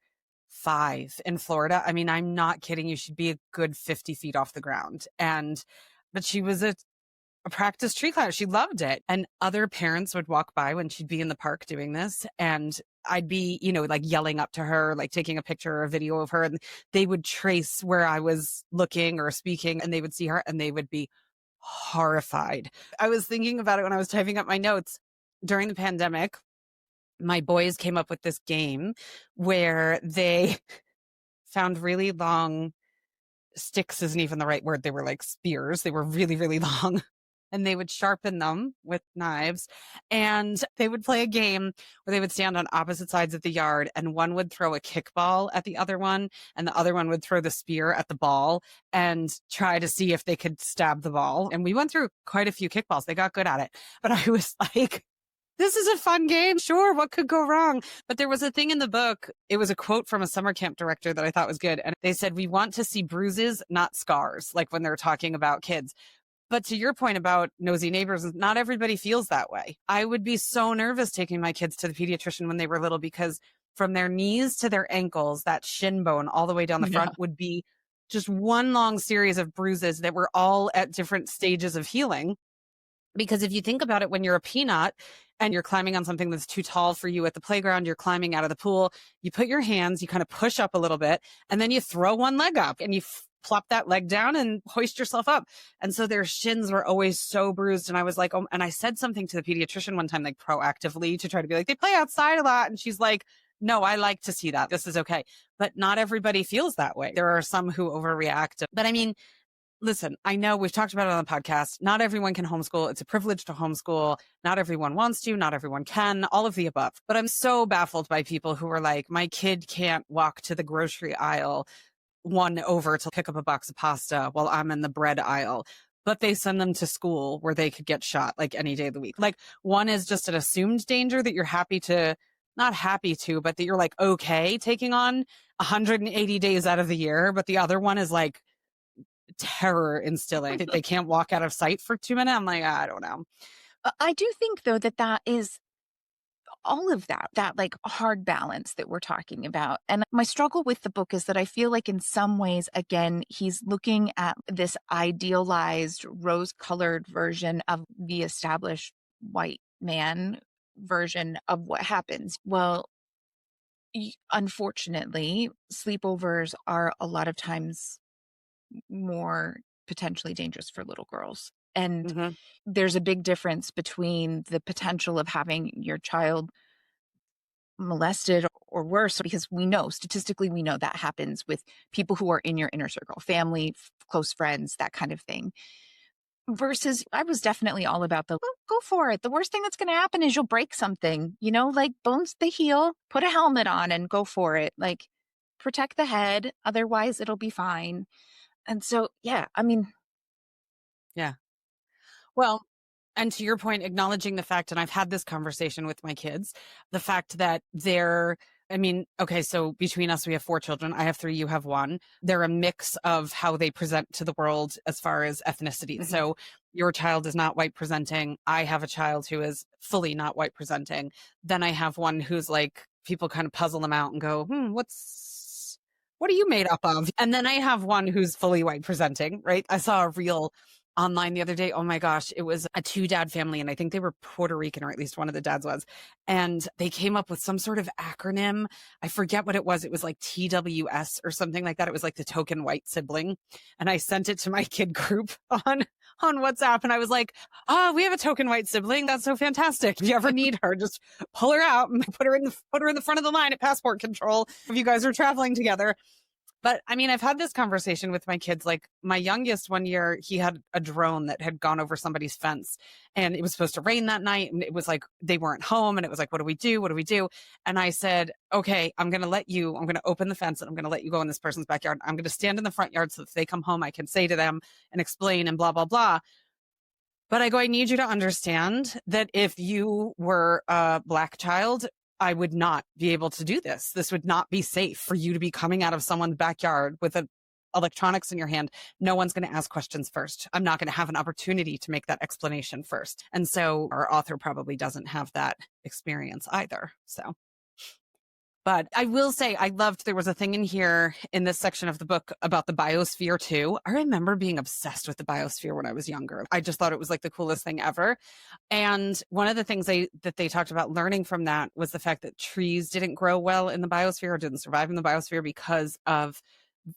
5 in Florida. I mean, I'm not kidding you. She'd be a good 50 feet off the ground. But she was a practice tree climber. She loved it. And other parents would walk by when she'd be in the park doing this. And I'd be, like yelling up to her, like taking a picture or a video of her. And they would trace where I was looking or speaking, and they would see her and they would be horrified. I was thinking about it when I was typing up my notes during the pandemic. My boys came up with this game where they found really long sticks isn't even the right word. They were like spears. They were really, really long. And they would sharpen them with knives. And they would play a game where they would stand on opposite sides of the yard, and one would throw a kickball at the other one, and the other one would throw the spear at the ball and try to see if they could stab the ball. And we went through quite a few kickballs. They got good at it. But I was like, this is a fun game. Sure, what could go wrong? But there was a thing in the book. It was a quote from a summer camp director that I thought was good. And they said, we want to see bruises, not scars, like when they're talking about kids. But to your point about nosy neighbors, not everybody feels that way. I would be so nervous taking my kids to the pediatrician when they were little, because from their knees to their ankles, that shin bone all the way down the Yeah. front would be just one long series of bruises that were all at different stages of healing. Because if you think about it, when you're a peanut and you're climbing on something that's too tall for you at the playground, you're climbing out of the pool, you put your hands, you kind of push up a little bit, and then you throw one leg up and you plop that leg down and hoist yourself up. And so their shins were always so bruised. And I was like, oh, and I said something to the pediatrician one time, like proactively, to try to be like, they play outside a lot. And she's like, no, I like to see that. This is okay. But not everybody feels that way. There are some who overreact. But I mean, listen, I know we've talked about it on the podcast. Not everyone can homeschool. It's a privilege to homeschool. Not everyone wants to. Not everyone can. All of the above. But I'm so baffled by people who are like, my kid can't walk to the grocery aisle one over to pick up a box of pasta while I'm in the bread aisle. But they send them to school where they could get shot like any day of the week. Like, one is just an assumed danger that you're not happy to, but that you're like, okay, taking on 180 days out of the year. But the other one is like, terror instilling. They can't walk out of sight for 2 minutes. I'm like, I don't know. I do think, though, that is all of that like hard balance that we're talking about. And my struggle with the book is that I feel like in some ways, again, he's looking at this idealized rose colored version of the established white man version of what happens. Well, unfortunately, sleepovers are a lot of times more potentially dangerous for little girls. And Hmm. there's a big difference between the potential of having your child molested or worse, because statistically, we know that happens with people who are in your inner circle, family, close friends, that kind of thing. Versus, I was definitely all about go for it. The worst thing that's going to happen is you'll break something, like bones, they heal, put a helmet on and go for it. Like, protect the head. Otherwise, it'll be fine. And so, yeah, I mean, Yeah. Well, and to your point, acknowledging the fact, and I've had this conversation with my kids, the fact that okay, so between us, we have 4 children. I have 3, you have 1. They're a mix of how they present to the world as far as ethnicity. mhm. So your child is not white presenting. I have a child who is fully not white presenting. Then I have one who's like, people kind of puzzle them out and go, what are you made up of? And then I have one who's fully white presenting, right? I saw a reel online the other day. Oh my gosh, it was a 2-dad family, and I think they were Puerto Rican, or at least one of the dads was. And they came up with some sort of acronym. I forget what it was. It was like TWS or something like that. It was like the token white sibling. And I sent it to my kid group on WhatsApp, and I was like, we have a token white sibling. That's so fantastic. If you ever need her, just pull her out and put her in the front of the line at passport control if you guys are traveling together. But I mean, I've had this conversation with my kids. Like my youngest, one year, he had a drone that had gone over somebody's fence, and it was supposed to rain that night. And it was like, they weren't home, and it was like, what do we do? What do we do? And I said, okay, I'm going to open the fence, and I'm going to let you go in this person's backyard. I'm going to stand in the front yard, so if they come home, I can say to them and explain and blah, blah, blah. But I go, I need you to understand that if you were a Black child, I would not be able to do this. This would not be safe for you to be coming out of someone's backyard with electronics in your hand. No one's going to ask questions first. I'm not going to have an opportunity to make that explanation first. And so our author probably doesn't have that experience either. So, but I will say I loved, there was a thing in here in this section of the book about the biosphere too. I remember being obsessed with the biosphere when I was younger. I just thought it was like the coolest thing ever. And one of the things that they talked about learning from that was the fact that trees didn't grow well in the biosphere, or didn't survive in the biosphere because of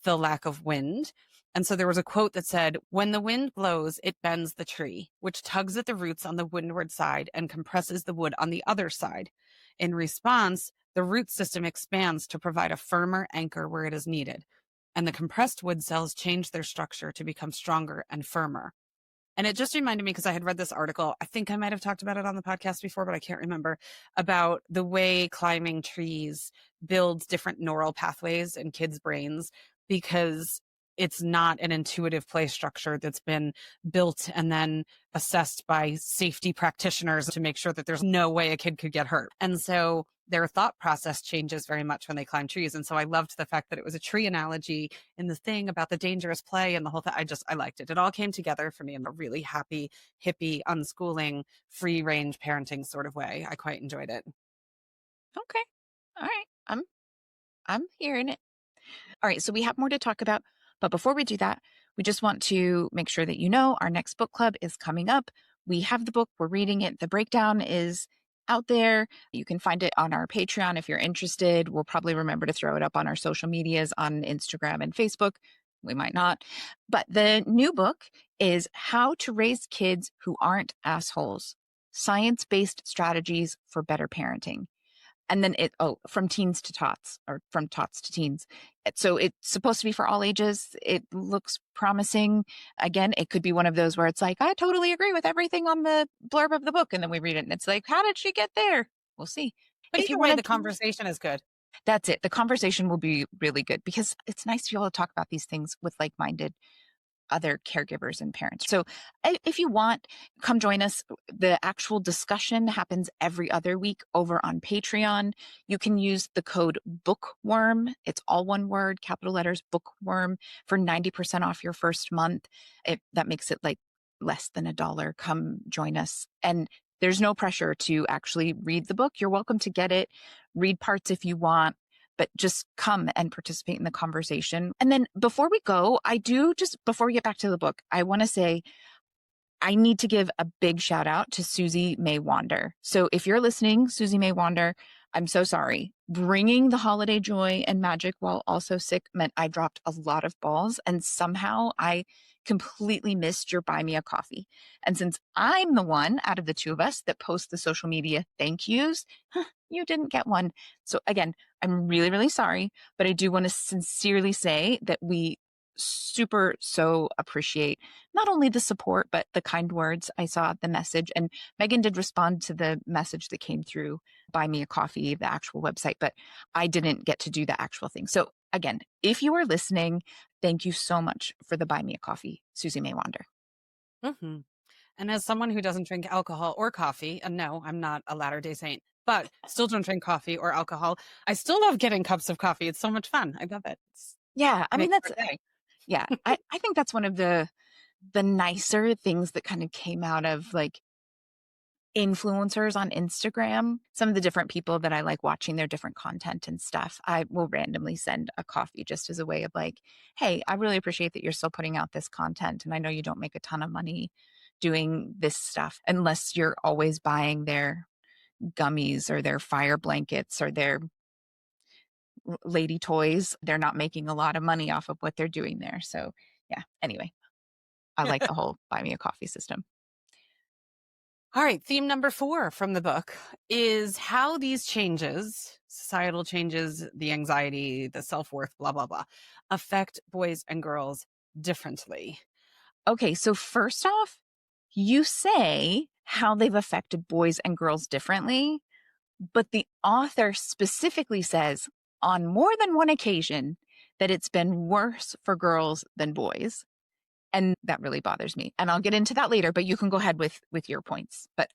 the lack of wind. And so there was a quote that said, when the wind blows, it bends the tree, which tugs at the roots on the windward side and compresses the wood on the other side. In response, the root system expands to provide a firmer anchor where it is needed, and the compressed wood cells change their structure to become stronger and firmer. And it just reminded me, because I had read this article, I think I might have talked about it on the podcast before, but I can't remember, about the way climbing trees builds different neural pathways in kids' brains, because it's not an intuitive play structure that's been built and then assessed by safety practitioners to make sure that there's no way a kid could get hurt. And so their thought process changes very much when they climb trees. And so I loved the fact that it was a tree analogy in the thing about the dangerous play and the whole thing. I liked it. It all came together for me in a really happy, hippie, unschooling, free range parenting sort of way. I quite enjoyed it. Okay. All right. I'm hearing it. All right, so we have more to talk about, but before we do that, we just want to make sure that you know our next book club is coming up. We have the book, we're reading it. The breakdown is out there. You can find it on our Patreon if you're interested. We'll probably remember to throw it up on our social medias on Instagram and Facebook. We might not. But the new book is How to Raise Kids Who Aren't Assholes: Science-Based Strategies for Better Parenting. And then from teens to tots, or from tots to teens. So it's supposed to be for all ages. It looks promising. Again, it could be one of those where it's like, I totally agree with everything on the blurb of the book. And then we read it and it's like, how did she get there? We'll see. But If you either way, want the conversation is good. That's it. The conversation will be really good, because it's nice to be able to talk about these things with like-minded other caregivers and parents. So if you want, come join us. The actual discussion happens every other week over on Patreon. You can use the code BOOKWORM. It's all one word, capital letters, BOOKWORM, for 90% off your first month. That makes it like less than $1. Come join us. And there's no pressure to actually read the book. You're welcome to get it, read parts if you want, but just come and participate in the conversation. And then before we go, before we get back to the book, I want to say, I need to give a big shout out to Susie May Wander. So if you're listening, Susie May Wander, I'm so sorry. Bringing the holiday joy and magic while also sick meant I dropped a lot of balls, and somehow I completely missed your buy me a coffee. And since I'm the one out of the two of us that posts the social media thank yous, you didn't get one. So again, I'm really, really sorry, but I do want to sincerely say that we so appreciate not only the support, but the kind words. I saw the message, and Meagan did respond to the message that came through Buy Me a Coffee, the actual website, but I didn't get to do the actual thing. So again, if you are listening, thank you so much for the Buy Me a Coffee, Susie May Wander. Mm-hmm. And as someone who doesn't drink alcohol or coffee, and no, I'm not a Latter-day Saint, but still don't drink coffee or alcohol, I still love getting cups of coffee. It's so much fun. I love it. Yeah, I mean, I think that's one of the nicer things that kind of came out of like influencers on Instagram, some of the different people that I like watching their different content and stuff, I will randomly send a coffee just as a way of like, hey, I really appreciate that you're still putting out this content. And I know you don't make a ton of money doing this stuff unless you're always buying their gummies or their fire blankets or their lady toys. They're not making a lot of money off of what they're doing there. So, yeah, anyway, I like the whole buy me a coffee system. All right. Theme number 4 from the book is how these changes, societal changes, the anxiety, the self-worth, blah, blah, blah, affect boys and girls differently. Okay, so first off, you say how they've affected boys and girls differently, but the author specifically says on more than one occasion that it's been worse for girls than boys. And that really bothers me. And I'll get into that later, but you can go ahead with your points. But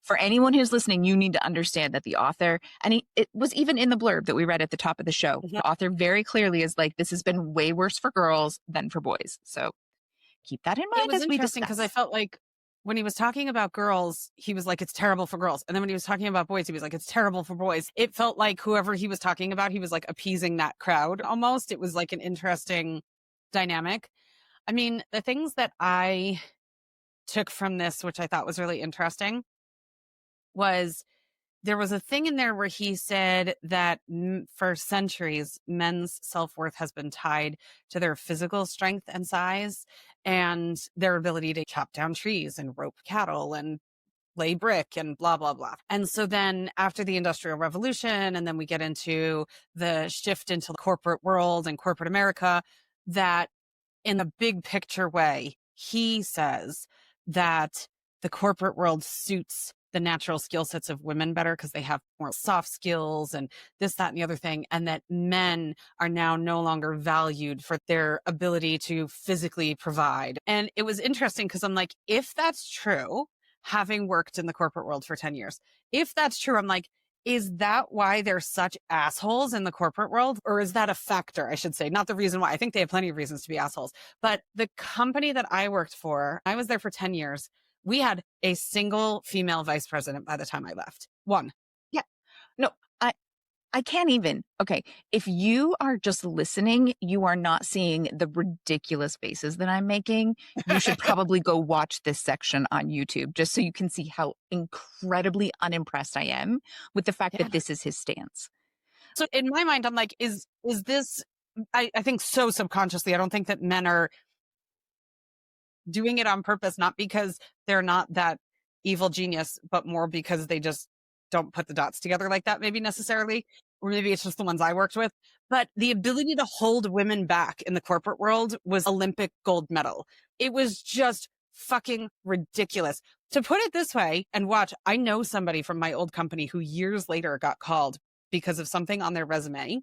for anyone who's listening, you need to understand that the author, and it was even in the blurb that we read at the top of the show, Mhm. the author very clearly is like, this has been way worse for girls than for boys. So keep that in It mind was as we interesting because I discuss. felt like when he was talking about girls, he was like, it's terrible for girls. And then when he was talking about boys, he was like, it's terrible for boys. It felt like whoever he was talking about, he was like appeasing that crowd almost. It was like an interesting dynamic. I mean, the things that I took from this, which I thought was really interesting, was there was a thing in there where he said that for centuries, men's self-worth has been tied to their physical strength and size and their ability to chop down trees and rope cattle and lay brick and blah, blah, blah. And so then after the Industrial Revolution, and then we get into the shift into the corporate world and corporate America, that in the big picture way, he says that the corporate world suits the natural skill sets of women better because they have more soft skills and this, that, and the other thing. And that men are now no longer valued for their ability to physically provide. And it was interesting because I'm like, if that's true, having worked in the corporate world for 10 years, if that's true, I'm like, is that why they're such assholes in the corporate world? Or is that a factor, I should say? Not the reason why. I think they have plenty of reasons to be assholes. But the company that I worked for, I was there for 10 years. We had a single female vice president by the time I left. One. Yeah. No, I can't even. Okay. If you are just listening, you are not seeing the ridiculous faces that I'm making. You should probably go watch this section on YouTube just so you can see how incredibly unimpressed I am with the fact Yeah. that this is his stance. So in my mind, I'm like, is this, I think so subconsciously, I don't think that men are doing it on purpose, not because they're not that evil genius, but more because they just don't put the dots together like that, maybe necessarily. Or maybe it's just the ones I worked with. But the ability to hold women back in the corporate world was Olympic gold medal. It was just fucking ridiculous. To put it this way, and watch, I know somebody from my old company who years later got called because of something on their resume.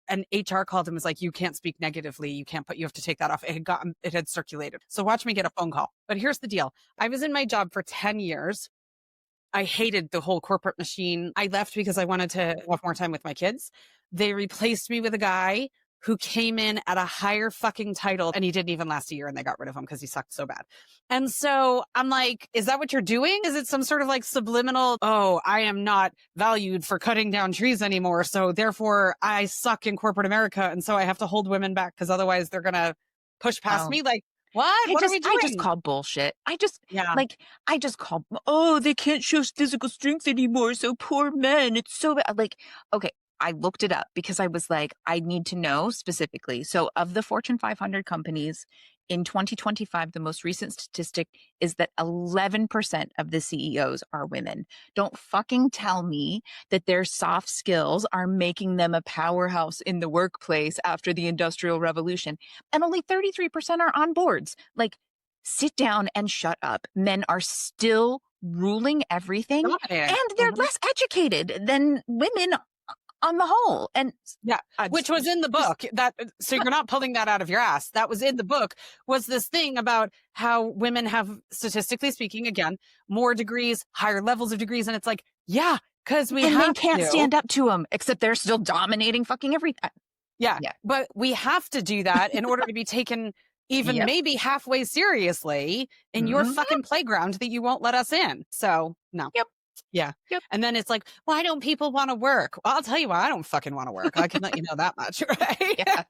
And HR called him and was like, you can't speak negatively. You have to take that off. It had circulated. So watch me get a phone call. But here's the deal. I was in my job for 10 years. I hated the whole corporate machine. I left because I wanted to have more time with my kids. They replaced me with a guy who came in at a higher fucking title and he didn't even last a year and they got rid of him because he sucked so bad. And so I'm like, is that what you're doing? Is it some sort of like subliminal, oh, I am not valued for cutting down trees anymore. So therefore I suck in corporate America. And so I have to hold women back because otherwise they're going to push past Oh, me. Like, what? What are we doing? I just call bullshit. Yeah. I just call, oh, they can't show physical strength anymore. So poor men. It's so bad. Like, okay, I looked it up because I was like, I need to know specifically. So of the Fortune 500 companies in 2025, the most recent statistic is that 11% of the CEOs are women. Don't fucking tell me that their soft skills are making them a powerhouse in the workplace after the Industrial Revolution. And only 33% are on boards. Like, sit down and shut up. Men are still ruling everything, Dominating. and they're less educated than women on the whole. And yeah, which was in the book. So you're not pulling that out of your ass. That was in the book, was this thing about how women have, statistically speaking, again, more degrees, higher levels of degrees. And it's like, yeah, because we and have men can't to. stand up to them, except they're still dominating fucking everything. Yeah, Yeah. but we have to do that in order to be taken even Yep. maybe halfway seriously in your Mhm. fucking playground that you won't let us in. So, no. Yep. Yeah. Yep. And then it's like, why don't people want to work? Well, I'll tell you why I don't fucking want to work. I can let you know that much, right? Yeah.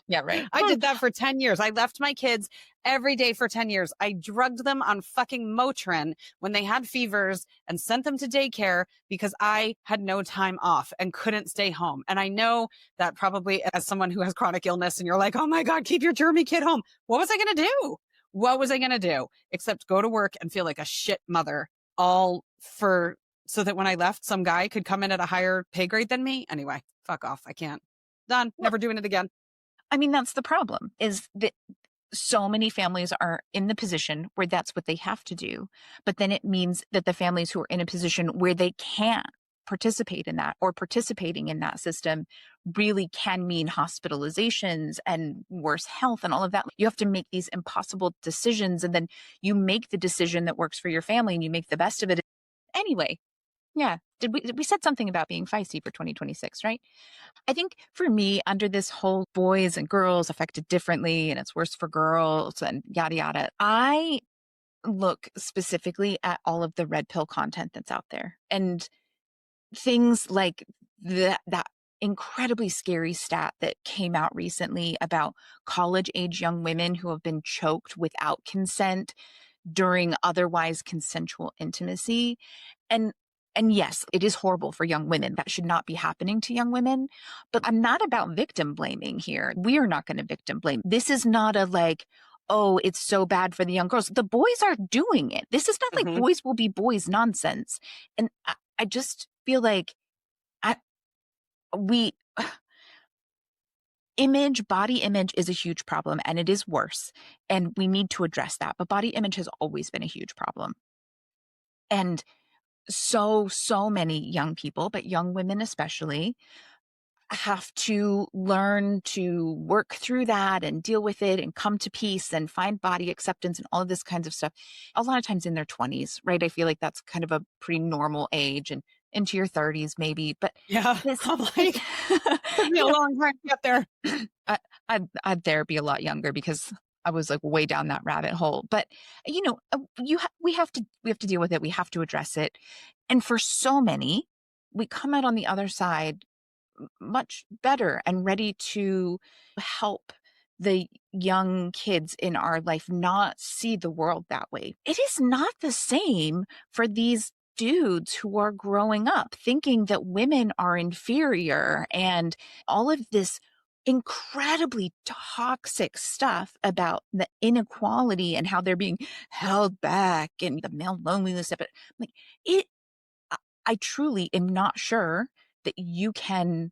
Yeah, right. I did that for 10 years. I left my kids every day for 10 years. I drugged them on fucking Motrin when they had fevers and sent them to daycare because I had no time off and couldn't stay home. And I know that probably as someone who has chronic illness and you're like, oh my God, keep your germy kid home. What was I going to do? What was I going to do except go to work and feel like a shit mother all for so that when I left, some guy could come in at a higher pay grade than me? Anyway, fuck off. I can't. Done. Well, Never doing it again. I mean, that's the problem is that so many families are in the position where that's what they have to do. But then it means that the families who are in a position where they can't participate in that or participating in that system really can mean hospitalizations and worse health and all of that. You have to make these impossible decisions, and then you make the decision that works for your family and you make the best of it. Anyway, yeah. We said something about being feisty for 2026, right? I think for me, under this whole boys and girls affected differently and it's worse for girls and yada yada, I look specifically at all of the red pill content that's out there and things like that incredibly scary stat that came out recently about college age young women who have been choked without consent during otherwise consensual intimacy. And and yes, it is horrible for young women. That should not be happening to young women. But I'm not about victim blaming here. We are not going to victim blame. This is not a like, oh, it's so bad for the young girls. The boys are doing it. This is not like Mhm. boys will be boys nonsense. And I just feel like I we body image is a huge problem and it is worse. And we need to address that. But body image has always been a huge problem. And so many young people, but young women especially, have to learn to work through that and deal with it and come to peace and find body acceptance and all of this kinds of stuff. A lot of times in their 20s, right? I feel like that's kind of a pretty normal age and into your 30s maybe. But Yeah. this, I'm like, took me a you know, long time to get there. I'd dare be a lot younger because I was like way down that rabbit hole. But we have to deal with it. We have to address it. And for so many, we come out on the other side much better and ready to help the young kids in our life not see the world that way. It is not the same for these dudes who are growing up thinking that women are inferior and all of this incredibly toxic stuff about the inequality and how they're being held back and the male loneliness of it. Like it, I truly am not sure that you can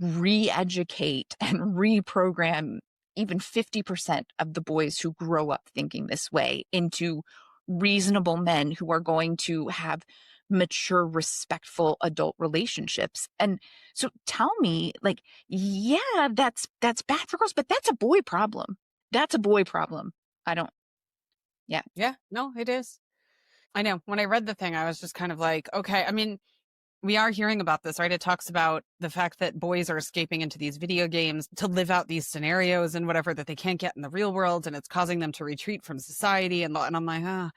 re-educate and reprogram even 50% of the boys who grow up thinking this way into reasonable men who are going to have mature, respectful adult relationships. And so tell me, like, yeah, that's bad for girls, but that's a boy problem. That's a boy problem. I don't, yeah. Yeah. No, it is. I know. When I read the thing, I was just kind of like, okay. I mean, we are hearing about this, right? It talks about the fact that boys are escaping into these video games to live out these scenarios and whatever that they can't get in the real world. And it's causing them to retreat from society. And I'm like,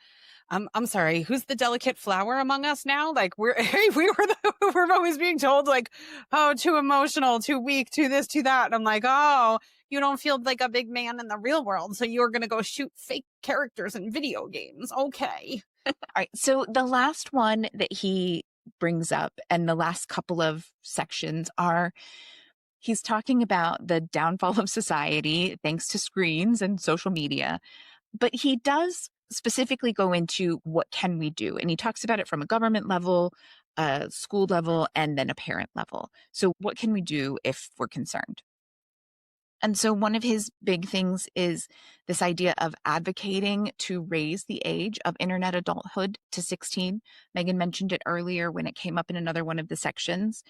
I'm sorry. Who's the delicate flower among us now? Like we're always being told like, oh, too emotional, too weak, too this, too that. And I'm like, oh, you don't feel like a big man in the real world. So you're going to go shoot fake characters in video games. Okay. All right. So the last one that he brings up and the last couple of sections are he's talking about the downfall of society thanks to screens and social media. But he does specifically go into what can we do? And he talks about it from a government level, a school level, and then a parent level. So what can we do if we're concerned? And so one of his big things is this idea of advocating to raise the age of internet adulthood to 16. Meagan mentioned it earlier when it came up in another one of the sections.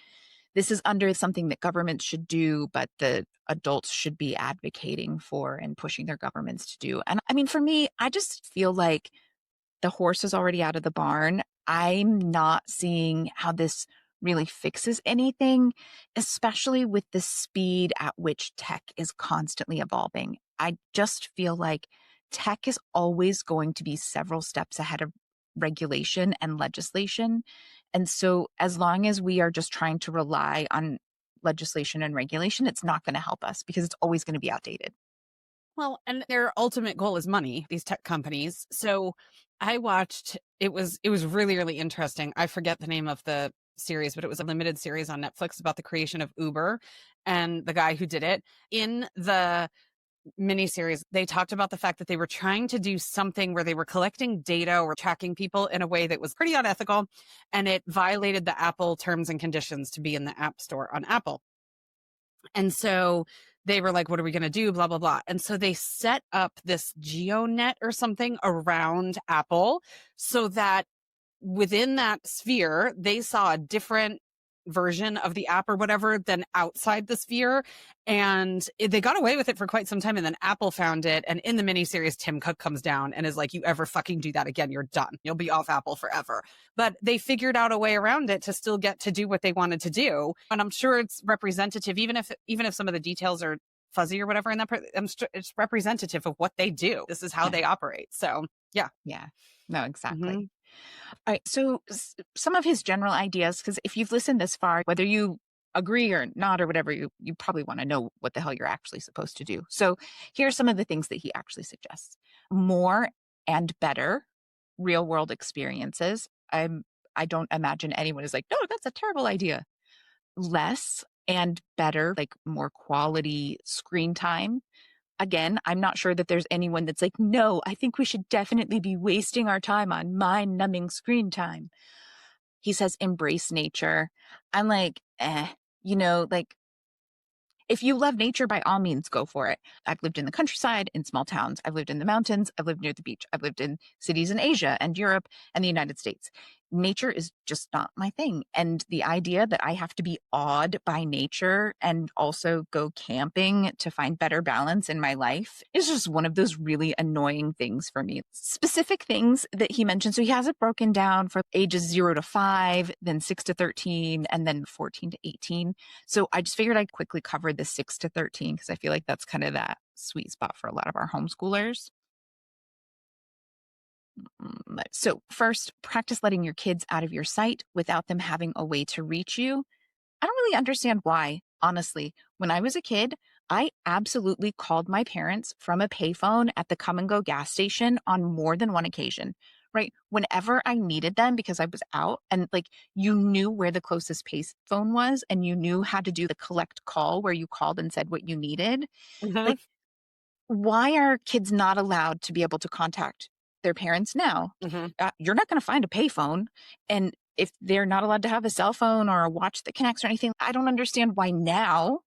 This is under something that governments should do, but the adults should be advocating for and pushing their governments to do. And I mean, for me, I just feel like the horse is already out of the barn. I'm not seeing how this really fixes anything, especially with the speed at which tech is constantly evolving. I just feel like tech is always going to be several steps ahead of regulation and legislation. And so, as long as we are just trying to rely on legislation and regulation, it's not going to help us because it's always going to be outdated. Well, and their ultimate goal is money, these tech companies. So I watched it was really, really interesting. I forget the name of the series, but it was a limited series on Netflix about the creation of Uber and the guy who did it. In the miniseries, they talked about the fact that they were trying to do something where they were collecting data or tracking people in a way that was pretty unethical, and it violated the Apple terms and conditions to be in the App Store on Apple. And so they were like, what are we going to do? Blah, blah, blah. And so they set up this GeoNet or something around Apple so that within that sphere, they saw a different version of the app or whatever than outside the sphere. And they got away with it for quite some time. And then Apple found it. And in the miniseries, Tim Cook comes down and is like, you ever fucking do that again, you're done. You'll be off Apple forever. But they figured out a way around it to still get to do what they wanted to do. And I'm sure it's representative, even if some of the details are fuzzy or whatever in that, it's representative of what they do. This is how Yeah. they operate. So yeah. Yeah. No, exactly. Mhm. All right. So, some of his general ideas, because if you've listened this far, whether you agree or not or whatever, you probably want to know what the hell you're actually supposed to do. So, here are some of the things that he actually suggests: more and better real world experiences. I don't imagine anyone is like, no, that's a terrible idea. Less and better, like more quality screen time. Again, I'm not sure that there's anyone that's like, no, I think we should definitely be wasting our time on mind numbing screen time. He says, embrace nature. I'm like, like if you love nature, by all means, go for it. I've lived in the countryside, in small towns. I've lived in the mountains. I've lived near the beach. I've lived in cities in Asia and Europe and the United States. Nature is just not my thing. And the idea that I have to be awed by nature and also go camping to find better balance in my life is just one of those really annoying things for me. Specific things that he mentioned. So he has it broken down for ages 0 to 5, then 6 to 13, and then 14 to 18. So I just figured I'd quickly cover the 6 to 13 because I feel like that's kind of that sweet spot for a lot of our homeschoolers. So, first, practice letting your kids out of your sight without them having a way to reach you. I don't really understand why, honestly. When I was a kid, I absolutely called my parents from a payphone at the come and go gas station on more than one occasion, right? Whenever I needed them because I was out and like you knew where the closest payphone was and you knew how to do the collect call where you called and said what you needed. Mhm. Like, why are kids not allowed to be able to contact their parents now? Mhm. You're not going to find a payphone. And if they're not allowed to have a cell phone or a watch that connects or anything, I don't understand why now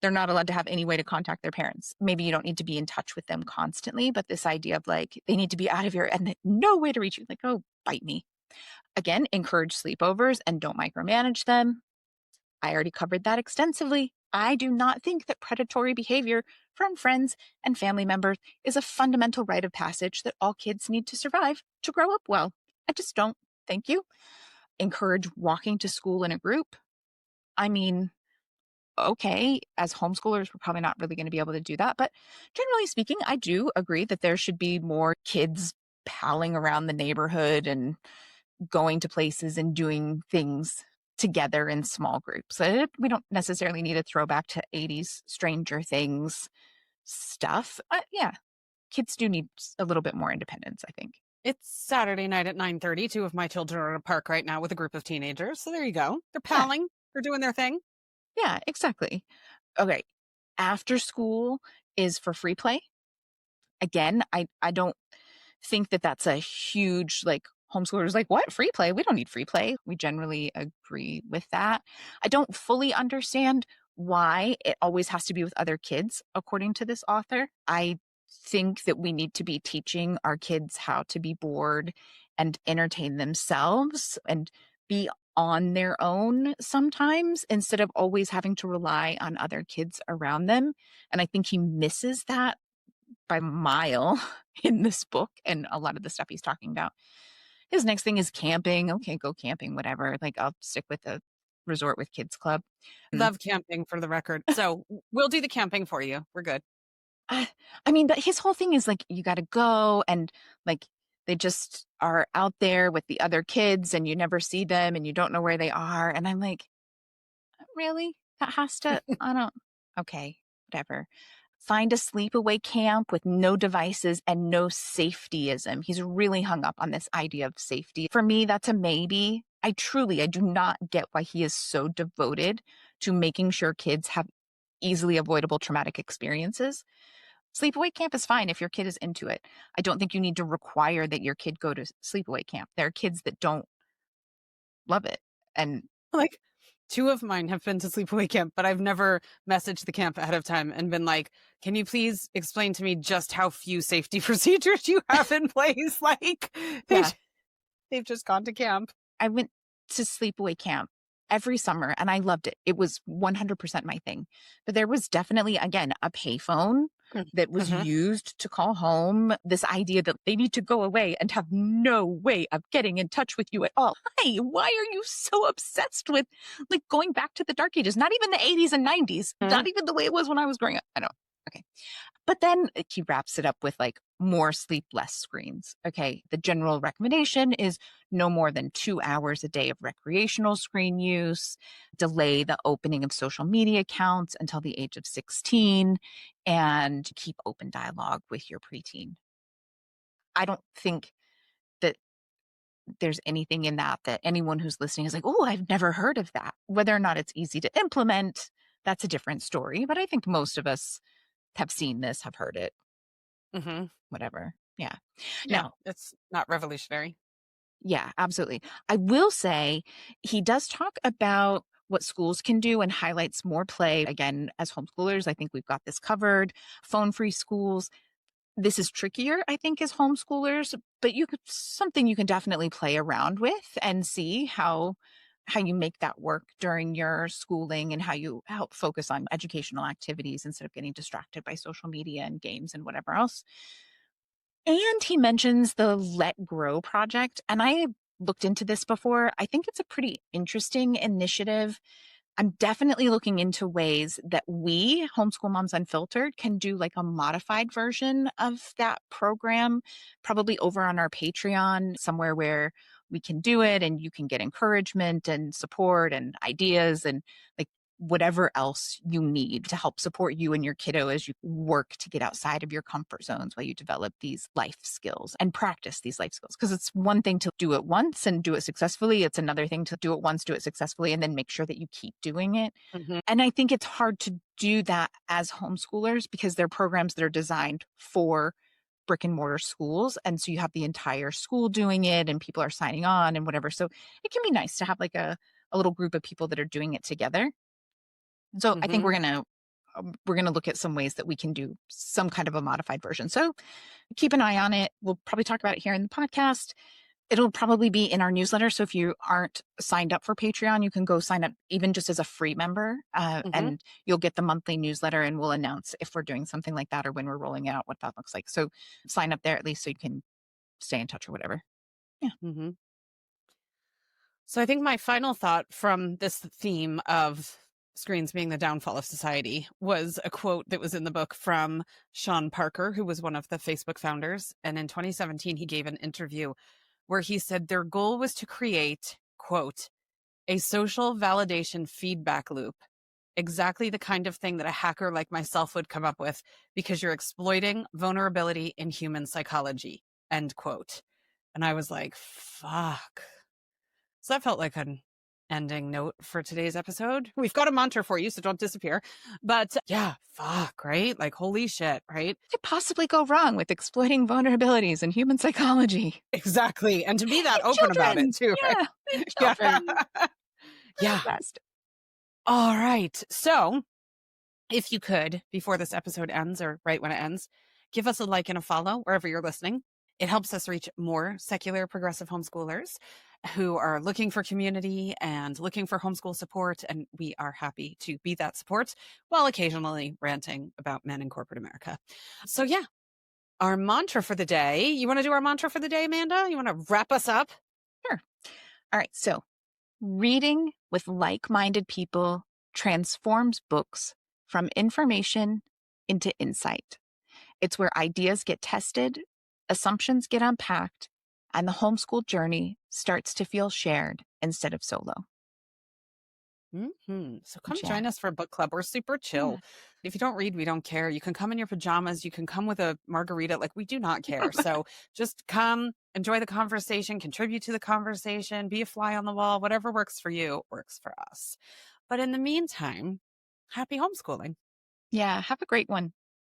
they're not allowed to have any way to contact their parents. Maybe you don't need to be in touch with them constantly, but this idea of like they need to be out of your and no way to reach you, like, oh, bite me. Again, encourage sleepovers and don't micromanage them. I already covered that extensively. I do not think that predatory behavior from friends and family members is a fundamental rite of passage that all kids need to survive to grow up well. I just don't. Thank you. Encourage walking to school in a group. I mean, okay, as homeschoolers, we're probably not really going to be able to do that. But generally speaking, I do agree that there should be more kids palling around the neighborhood and going to places and doing things together in small groups. We don't necessarily need a throwback to 80s Stranger Things stuff. Yeah, kids do need a little bit more independence, I think. It's Saturday night at 9:30. Two of my children are at a park right now with a group of teenagers. So there you go. They're Yeah, palling. They're doing their thing. yeah, exactly. Okay, after school is for free play. Again, I don't think that that's a huge like homeschoolers like what free play, we don't need free play. We generally agree with that. I don't fully understand why it always has to be with other kids according to this author. I think that we need to be teaching our kids how to be bored and entertain themselves and be on their own sometimes instead of always having to rely on other kids around them. And I think he misses that by a mile in this book and a lot of the stuff he's talking about. His next thing is camping. Okay, go camping, whatever. Like I'll stick with the resort with kids club. Mm, Love camping for the record. So we'll do the camping for you. We're good. Uh, I mean, but his whole thing is like, you got to go and like they just are out there with the other kids and you never see them and you don't know where they are. And I'm like, really? That has to, I don't, okay, whatever. Find a sleepaway camp with no devices and no safetyism. He's really hung up on this idea of safety. For me, that's a maybe. I do not get why he is so devoted to making sure kids have easily avoidable traumatic experiences. Sleepaway camp is fine if your kid is into it. I don't think you need to require that your kid go to sleepaway camp. There are kids that don't love it. And Like, 2 of mine have been to sleepaway camp, but I've never messaged the camp ahead of time and been like, "Can you please explain to me just how few safety procedures you have in place?" Like, they yeah, they've just gone to camp. I went to sleepaway camp every summer and I loved it. It was 100% my thing. But there was definitely, again, a payphone Mm. that was Mhm. used to call home. This idea that they need to go away and have no way of getting in touch with you at all. Hi, why are you so obsessed with like going back to the dark ages? Not even the 80s and 90s, Mhm. not even the way it was when I was growing up. I don't. Okay. But then he wraps it up with like more sleep, less screens. Okay. The general recommendation is no more than 2 hours a day of recreational screen use, delay the opening of social media accounts until the age of 16, and keep open dialogue with your preteen. I don't think that there's anything in that that anyone who's listening is like, oh, I've never heard of that. Whether or not it's easy to implement, that's a different story. But I think most of us have seen this, have heard it, Mhm. whatever. Yeah. Yeah, Now, it's not revolutionary. yeah, absolutely. I will say he does talk about what schools can do and highlights more play. Again, as homeschoolers, I think we've got this covered. Phone free schools. This is trickier, I think, as homeschoolers, but you could something you can definitely play around with and see how you make that work during your schooling and how you help focus on educational activities instead of getting distracted by social media and games and whatever else. And he mentions the Let Grow project. And I looked into this before. I think it's a pretty interesting initiative. I'm definitely looking into ways that we, Homeschool Moms Unfiltered, can do like a modified version of that program, probably over on our Patreon, somewhere where we can do it and you can get encouragement and support and ideas and like whatever else you need to help support you and your kiddo as you work to get outside of your comfort zones while you develop these life skills and practice these life skills. Because it's one thing to do it once and do it successfully. It's another thing to do it once, do it successfully, and then make sure that you keep doing it. Mhm. And I think it's hard to do that as homeschoolers because they're programs that are designed for brick and mortar schools. And so you have the entire school doing it and people are signing on and whatever. So it can be nice to have like a little group of people that are doing it together. So I think Mhm. we're gonna look at some ways that we can do some kind of a modified version. So keep an eye on it. We'll probably talk about it here in the podcast. It'll probably be in our newsletter. So if you aren't signed up for Patreon, you can go sign up even just as a free member, Mhm. and you'll get the monthly newsletter. And we'll announce if we're doing something like that or when we're rolling out what that looks like. So sign up there at least so you can stay in touch or whatever. Yeah. Mhm. So I think my final thought from this theme of screens being the downfall of society was a quote that was in the book from Sean Parker, who was one of the Facebook founders. And in 2017, he gave an interview where he said their goal was to create, quote, a social validation feedback loop, exactly the kind of thing that a hacker like myself would come up with because you're exploiting vulnerability in human psychology, end quote. And I was like, fuck. So that felt like an ending note for today's episode. We've got a mantra for you, so don't disappear. But yeah, fuck, right? Like, holy shit, right? What could possibly go wrong with exploiting vulnerabilities in human psychology? Exactly. And to be that And open about it children. too, right? Yeah. And Yeah. children. Yeah. Best. All right. So if you could, before this episode ends or right when it ends, give us a like and a follow wherever you're listening. It helps us reach more secular progressive homeschoolers who are looking for community and looking for homeschool support. And we are happy to be that support while occasionally ranting about men in corporate America. So, yeah, our mantra for the day. You want to do our mantra for the day, Amanda? You want to wrap us up? Sure. All right. So reading with like minded people transforms books from information into insight. It's where ideas get tested, assumptions get unpacked, and the homeschool journey starts to feel shared instead of solo. So come Yeah. join us for a book club. We're super Yeah. chill. If you don't read, we don't care. You can come in your pajamas. You can come with a margarita. Like, we do not care. So just come, enjoy the conversation, contribute to the conversation, be a fly on the wall. Whatever works for you works for us. But in the meantime, happy homeschooling. Yeah. Have a great one.